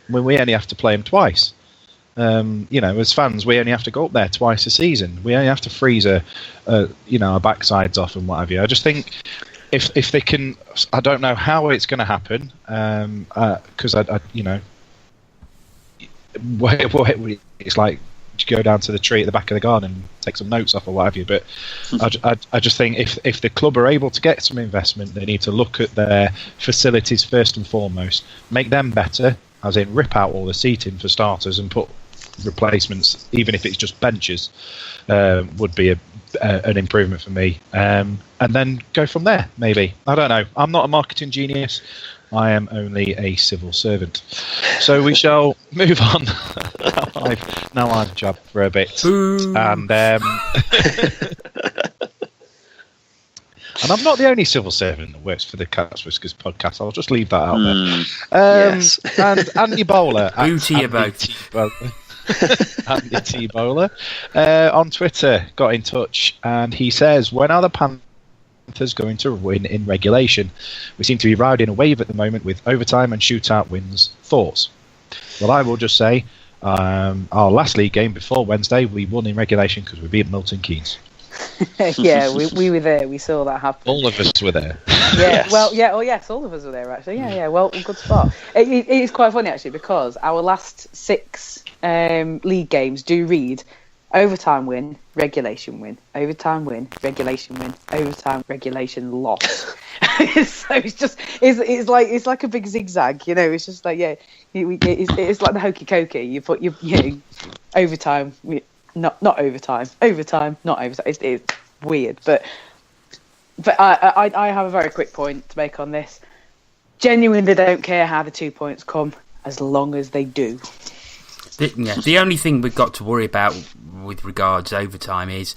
when we only have to play them twice. You know, as fans, we only have to go up there twice a season. We only have to freeze our backsides off and what have you. I just think if they can, I don't know how it's going to happen, because I you know, it's like you go down to the tree at the back of the garden and take some notes off or what have you. But I just think if the club are able to get some investment, they need to look at their facilities first and foremost, make them better, as in rip out all the seating for starters and put replacements, even if it's just benches, would be an improvement for me, and then go from there. Maybe, I don't know, I'm not a marketing genius, I am only a civil servant. So we shall move on. now I've jabbed for a bit. And and I'm not the only civil servant that works for the Cats Whiskers podcast. I'll just leave that out there. Yes. And Andy Bowler. Booty about. Andy T. Bowler on Twitter got in touch, and he says, when are the Panthers going to win in regulation? We seem to be riding a wave at the moment with overtime and shootout wins. Thoughts? Well, I will just say, our last league game before Wednesday, we won in regulation because we beat Milton Keynes. Yeah, we were there. We saw that happen. All of us were there. Yeah, yes. Well, yeah, oh yes, all of us were there actually. Yeah, well, good spot. It is quite funny actually, because our last 6 league games do read overtime win, regulation win, overtime win, regulation win, overtime, regulation loss. So it's like a big zigzag, you know. It's just like, yeah, it's like the hokey cokey. You put you know, overtime. Not overtime, not overtime. It's weird, but I have a very quick point to make on this. genuinely don't care how the 2 points come, as long as they do. The only thing we've got to worry about with regards overtime is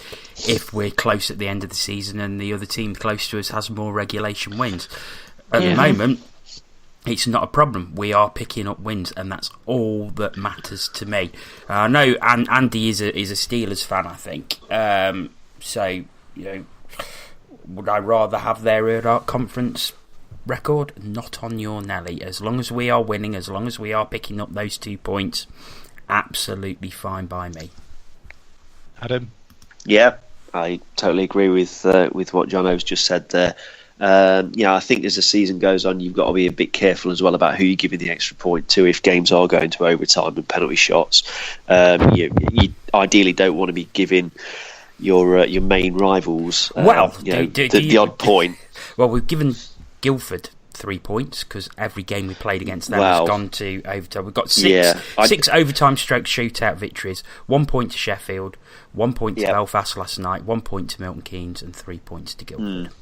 if we're close at the end of the season and the other team close to us has more regulation wins. At the moment, it's not a problem. We are picking up wins, and that's all that matters to me. I know Andy is a Steelers fan, I think. So, would I rather have their conference record? Not on your Nelly. As long as we are winning, as long as we are picking up those 2 points, absolutely fine by me. Adam? Yeah, I totally agree with what Jono's just said there. I think as the season goes on, you've got to be a bit careful as well about who you're giving the extra point to if games are going to overtime and penalty shots. You ideally don't want to be giving your main rivals the odd point. Well, we've given Guildford 3 points because every game we played against them has gone to overtime. We've got six overtime stroke shootout victories, 1 point to Sheffield, 1 point to Belfast last night, 1 point to Milton Keynes, and 3 points to Guildford.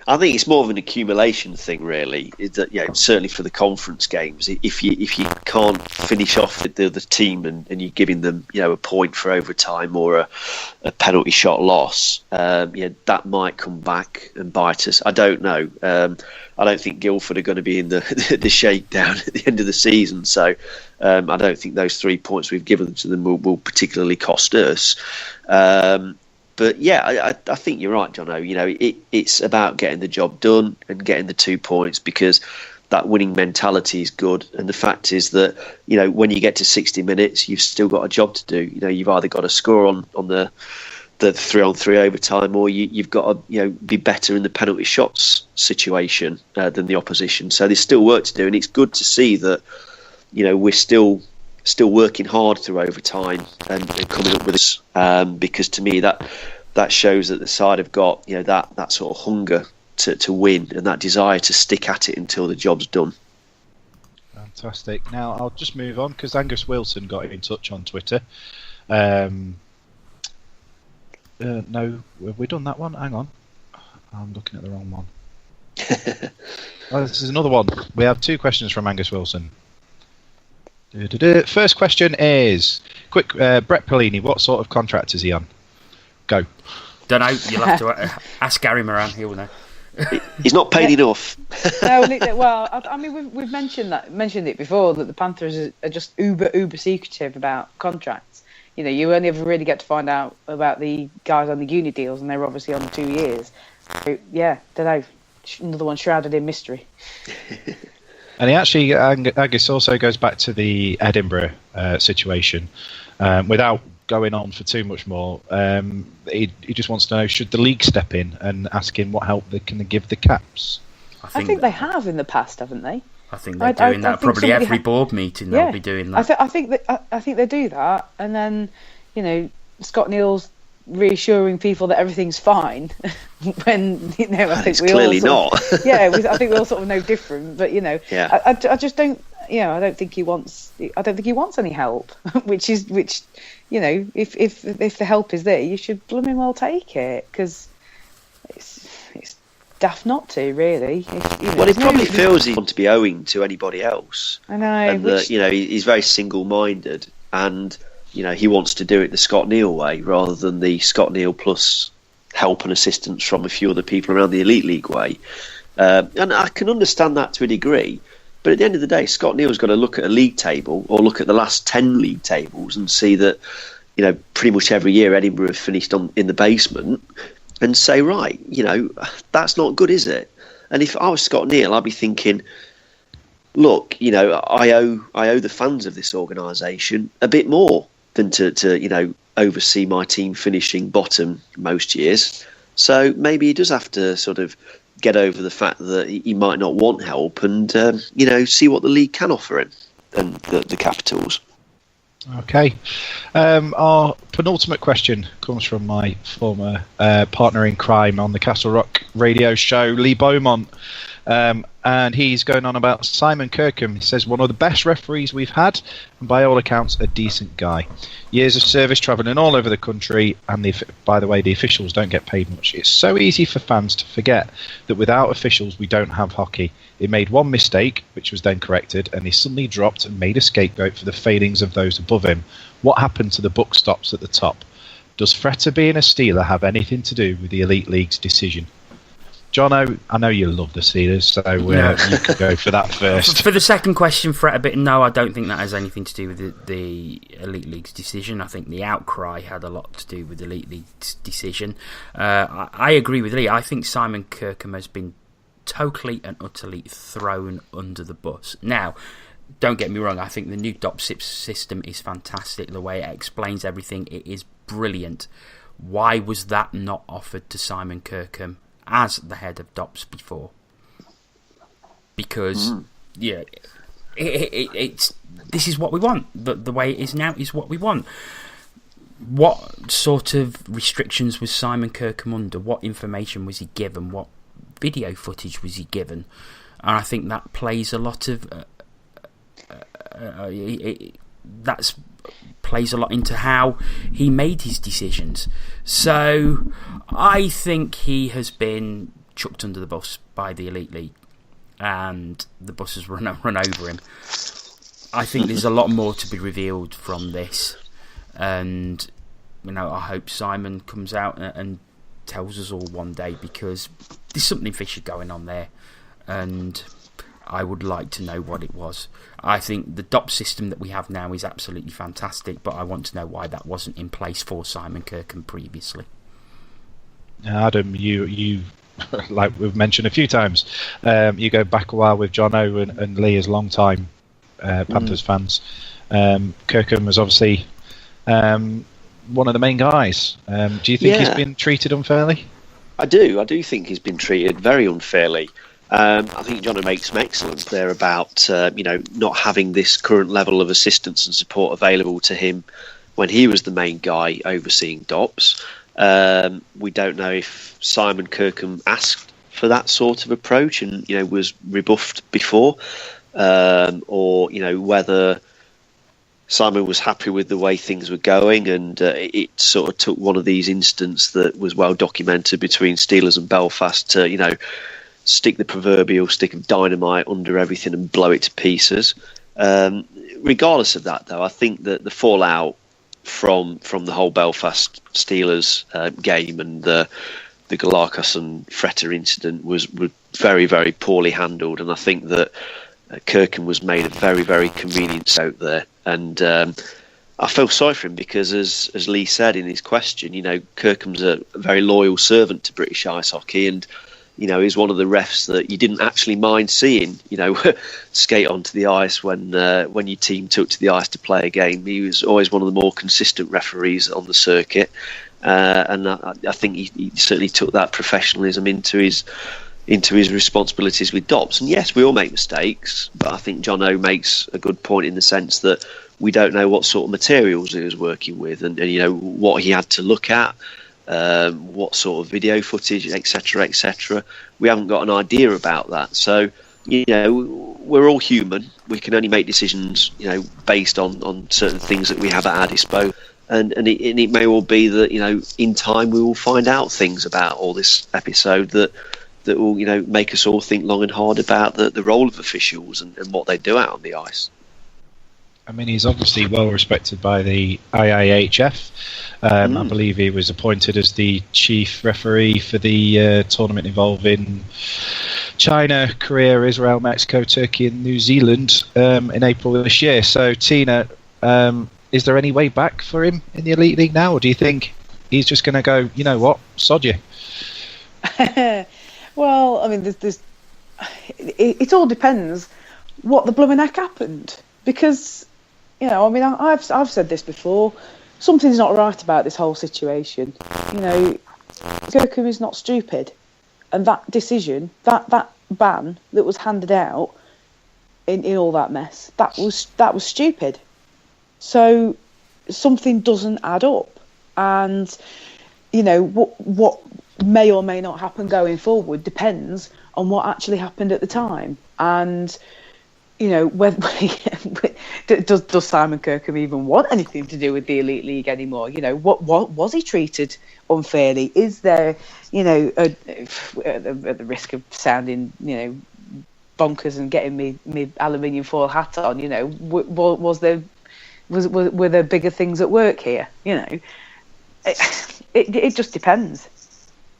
I think it's more of an accumulation thing, really. Is that certainly for the conference games, if you can't finish off with the other team and you're giving them a point for overtime or a penalty shot loss, that might come back and bite us. I don't know. I don't think Guildford are going to be in the shakedown at the end of the season, so I don't think those 3 points we've given to them will particularly cost us. But yeah, I think you're right, Jono. It's about getting the job done and getting the 2 points because that winning mentality is good. And the fact is that when you get to 60 minutes, you've still got a job to do. You've either got to score on the 3-on-3 overtime, or you've got to be better in the penalty shots situation than the opposition. So there's still work to do, and it's good to see that we're still working hard through overtime and coming up with this, because to me that shows that the side have got that sort of hunger to win and that desire to stick at it until the job's done. Fantastic. Now I'll just move on because Angus Wilson got in touch on Twitter. No, have we done that one? Hang on, I'm looking at the wrong one. This is another one. We have 2 questions from Angus Wilson. First question is quick. Brett Pellini, what sort of contract is he on? Go. Don't know. You'll have to ask Gary Moran. He'll know. He's not paid enough. No, well, I mean, we've mentioned it before that the Panthers are just uber secretive about contracts. You only ever really get to find out about the guys on the uni deals, and they're obviously on 2 years. So, yeah, don't know. Another one shrouded in mystery. And he actually, Angus also goes back to the Edinburgh situation. Without going on for too much more, he just wants to know, should the league step in and ask him what help they can give the Caps? I think they have in the past, haven't they? I think they're doing that probably every board meeting. They'll be doing that. I think they do that, and then Scott Neal's reassuring people that everything's fine when I think it's clearly not. I think we all sort of know different, but I just don't. I don't think he wants any help. which if the help is there, you should blooming well take it, because it's daft not to, really. It probably feels he wants to be owing to anybody else. I know, and he's very single-minded, and he wants to do it the Scott Neal way rather than the Scott Neal plus help and assistance from a few other people around the Elite League way. And I can understand that to a degree, but at the end of the day, Scott Neal's got to look at a league table or look at the last 10 league tables and see that pretty much every year Edinburgh have finished in the basement, and say, right, that's not good, is it? And if I was Scott Neal, I'd be thinking, look, I owe the fans of this organisation a bit more than to oversee my team finishing bottom most years. So maybe he does have to sort of get over the fact that he might not want help and see what the league can offer him and the Capitals. Okay. Our penultimate question comes from my former partner in crime on the Castle Rock radio show, Lee Beaumont. And he's going on about Simon Kirkham. He says, one of the best referees we've had, and by all accounts, a decent guy. Years of service, travelling all over the country, and by the way, the officials don't get paid much. It's so easy for fans to forget that without officials, we don't have hockey. He made one mistake, which was then corrected, and he suddenly dropped and made a scapegoat for the failings of those above him. What happened to the buck stops at the top? Does Fretter being a Steeler have anything to do with the Elite League's decision? Jono, I know you love the Steelers, so you could go for that first. For the second question, Fret a bit, no, I don't think that has anything to do with the Elite League's decision. I think the outcry had a lot to do with the Elite League's decision. I agree with Lee. I think Simon Kirkham has been totally and utterly thrown under the bus. Now, don't get me wrong, I think the new DOPSIP system is fantastic. The way it explains everything, it is brilliant. Why was that not offered to Simon Kirkham as the head of DOPS before? Because it's this is what we want. The way it is now is what we want. What sort of restrictions was Simon Kirkham under? What information was he given? What video footage was he given? And I think that plays a lot of plays a lot into how he made his decisions. So I think he has been chucked under the bus by the Elite League, and the bus has run over him. I think there's a lot more to be revealed from this, and I hope Simon comes out and tells us all one day, because there's something fishy going on there, and I would like to know what it was. I think the DOP system that we have now is absolutely fantastic, but I want to know why that wasn't in place for Simon Kirkham previously. Adam, you like we've mentioned a few times, you go back a while with Jono and Lee as long-time Panthers fans. Kirkham was obviously one of the main guys. Do you think he's been treated unfairly? I do think he's been treated very unfairly. I think Jono makes some excellence there about not having this current level of assistance and support available to him when he was the main guy overseeing DOPS. We don't know if Simon Kirkham asked for that sort of approach and was rebuffed before, or whether Simon was happy with the way things were going, and it sort of took one of these incidents that was well documented between Steelers and Belfast to stick the proverbial stick of dynamite under everything and blow it to pieces. Regardless of that, though, I think that the fallout from the whole Belfast Steelers game and the Galarkos and Fretter incident was very, very poorly handled, and I think that Kirkham was made a very, very convenient out there. And I feel sorry for him because, as Lee said in his question, Kirkham's a very loyal servant to British ice hockey, and he's one of the refs that you didn't actually mind seeing, skate onto the ice when your team took to the ice to play a game. He was always one of the more consistent referees on the circuit, and I think he certainly took that professionalism into his responsibilities with DOPS. And yes, we all make mistakes, but I think Jono makes a good point in the sense that we don't know what sort of materials he was working with, and what he had to look at. What sort of video footage, etc., etc. We haven't got an idea about that. So, we're all human. We can only make decisions, based on certain things that we have at our disposal. And it may well be that, in time we will find out things about all this episode that will, make us all think long and hard about the role of officials and what they do out on the ice. I mean, he's obviously well respected by the IIHF. I believe he was appointed as the chief referee for the tournament involving China, Korea, Israel, Mexico, Turkey and New Zealand in April of this year. So, Tina, is there any way back for him in the Elite League now, or do you think he's just going to go, you know what, sod you? Well, I mean, it all depends what the blooming heck happened. Because, I've said this before, something's not right about this whole situation. Kirkham is not stupid. And that decision, that ban that was handed out in all that mess, that was stupid. So something doesn't add up. And, what may or may not happen going forward depends on what actually happened at the time. And, you know, whether does Simon Kirkham even want anything to do with the Elite League anymore? You know, what was he treated unfairly? Is there, you know, at the risk of sounding, you know, bonkers and getting me aluminium foil hat on, you know, were there bigger things at work here? You know, it just depends.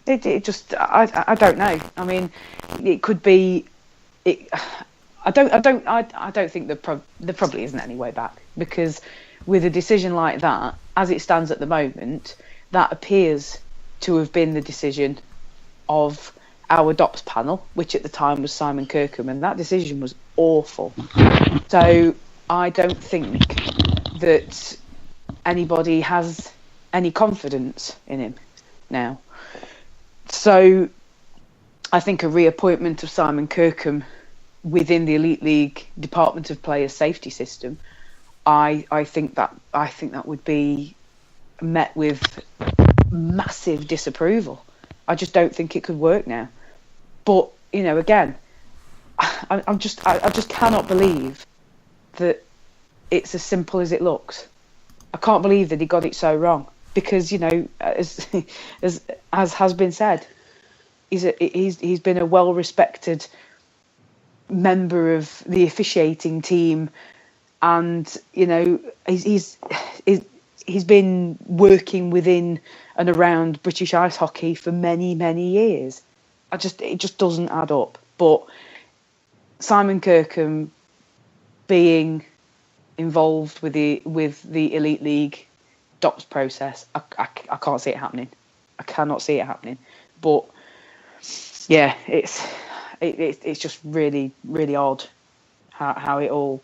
It just I don't know. I mean, it could be. I don't think there probably isn't any way back, because with a decision like that, as it stands at the moment, that appears to have been the decision of our DOPS panel, which at the time was Simon Kirkham, and that decision was awful. So I don't think that anybody has any confidence in him now. So I think a reappointment of Simon Kirkham within the Elite League Department of Player Safety system, I think that would be met with massive disapproval. I just don't think it could work now. But, you know, again, I just cannot believe that it's as simple as it looks. I can't believe that he got it so wrong, because, you know, as has been said, he's been a well-respected member of the officiating team, and, you know, he's been working within and around British ice hockey for many years. It just doesn't add up. But Simon Kirkham being involved with the Elite League DOPS process, I can't see it happening. I cannot see it happening. But yeah, it's just really odd how it all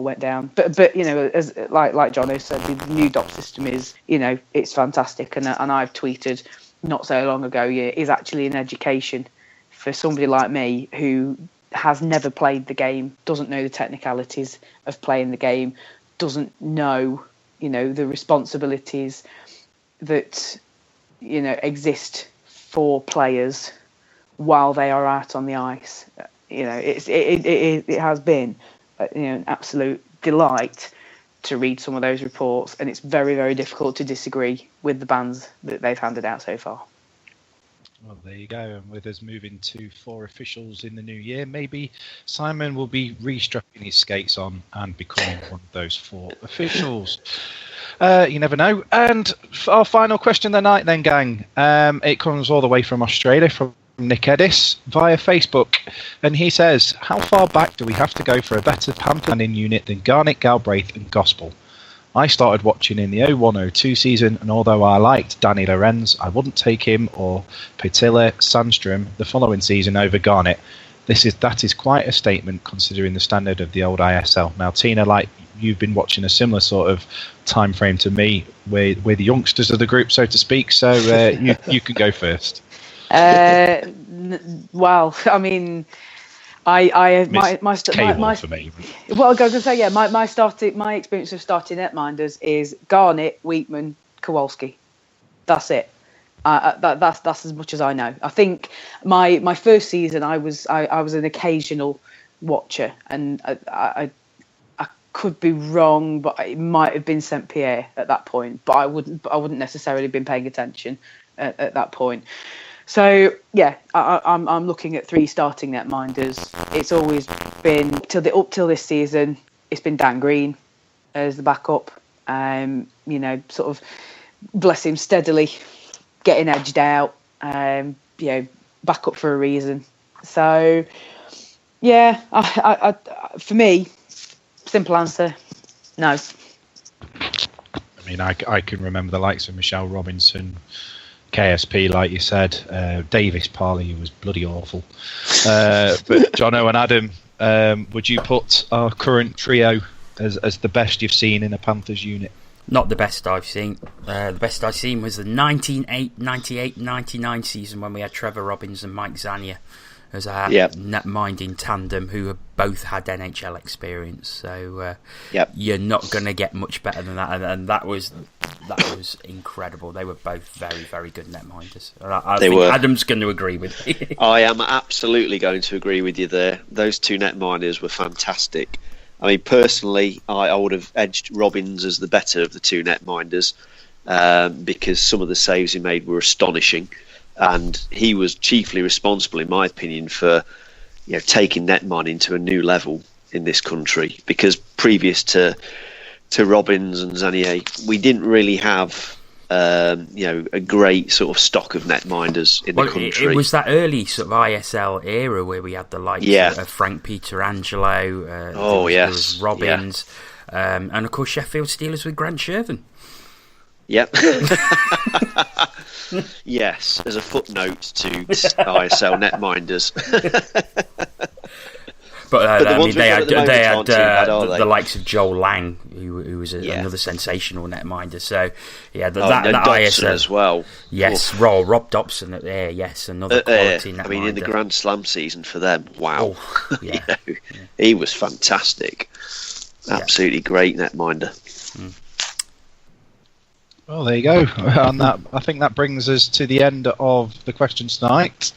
went down. But you know, as like Jono said, the new DOPS system is, you know, it's fantastic, and I've tweeted not so long ago, yeah, is actually an education for somebody like me who has never played the game, doesn't know the technicalities of playing the game, doesn't know, you know, the responsibilities that, you know, exist for players while they are out on the ice. You know, it has been, you know, an absolute delight to read some of those reports, and it's very difficult to disagree with the bans that they've handed out so far. Well, there you go. And with us moving to 4 officials in the new year, maybe Simon will be restrapping his skates on and becoming one of those 4 officials. You never know. And our final question of the night then, gang. It comes all the way from Australia, from Nick Edis via Facebook, and he says, how far back do we have to go for a better Panther-landing unit than Garnett, Galbraith and Gospel? I started watching in the 01-02 season, and although I liked Danny Lorenz, I wouldn't take him or Petila Sandstrom the following season over Garnett. That is quite a statement considering the standard of the old ISL. Now, Tina, like, you've been watching a similar sort of time frame to me. We're the youngsters of the group, so to speak, so you can go first. Well, I mean, my for me. Well, I was going to say, yeah, my experience of starting netminders is Garnett, Wheatman, Kowalski. That's it. That's as much as I know. I think my first season, I was an occasional watcher, and I could be wrong, but it might have been St Pierre at that point. But I wouldn't necessarily have been paying attention at that point. So yeah, I'm looking at 3 starting netminders. It's always been up till this season. It's been Dan Green as the backup. You know, sort of, bless him, steadily getting edged out. You know, backup for a reason. So yeah, I for me, simple answer, no. I mean, I can remember the likes of Michelle Robinson, KSP, like you said, Davis Parley was bloody awful. But Jono and Adam, would you put our current trio as the best you've seen in a Panthers unit? Not the best I've seen. The best I've seen was the 1998-99 season when we had Trevor Robbins and Mike Zania as our netminding tandem, who have both had NHL experience. So you're not going to get much better than that. And that was that was incredible. They were both very, very good netminders. I They think were. Adam's going to agree with me. I am absolutely going to agree with you there. Those two netminders were fantastic. I mean, personally, I would have edged Robbins as the better of the two netminders because some of the saves he made were astonishing, and he was chiefly responsible, in my opinion, for taking netminding to a new level in this country. Because previous to Robbins and Zanier, we didn't really have a great sort of stock of netminders in the country. It was that early sort of ISL era where we had the likes of Frank Pietrangelo, there was Robbins, and of course Sheffield Steelers with Grant Shervin. Yep. Yes, as a footnote to ISL netminders. But they had the the likes of Joel Lang, who was another sensational netminder. So that ISL as well. Yes, Rob Dobson there. Yes, another quality netminder. I mean, in the Grand Slam season for them, wow, yeah. He was fantastic. Absolutely great netminder. Well, there you go. And that, I think that brings us to the end of the questions tonight.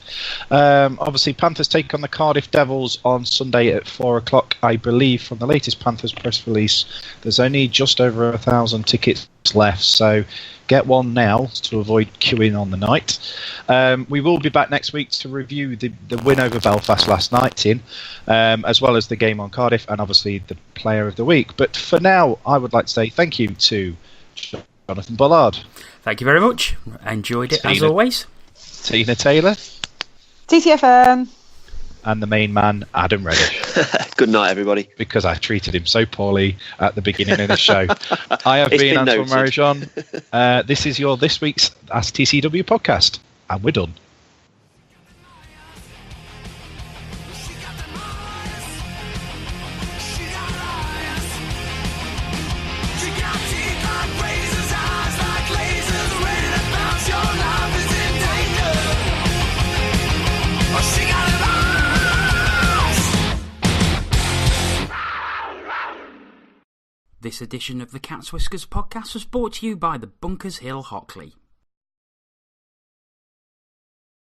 Obviously, Panthers take on the Cardiff Devils on Sunday at 4:00. I believe from the latest Panthers press release, there's only just over 1,000 tickets left, so get one now to avoid queuing on the night. We will be back next week to review the win over Belfast last night, as well as the game on Cardiff and obviously the player of the week. But for now, I would like to say thank you to Jonathan Bullard. Thank you very much. Enjoyed it as always. Tina Taylor. TTFN. And the main man, Adam Reddish. Good night, everybody. Because I treated him so poorly at the beginning of the show. I have been Antoine Marie-Jeanne. This is your this week's Ask TCW podcast. And we're done. This edition of the Cat's Whiskers podcast was brought to you by the Bunkers Hill Hockley.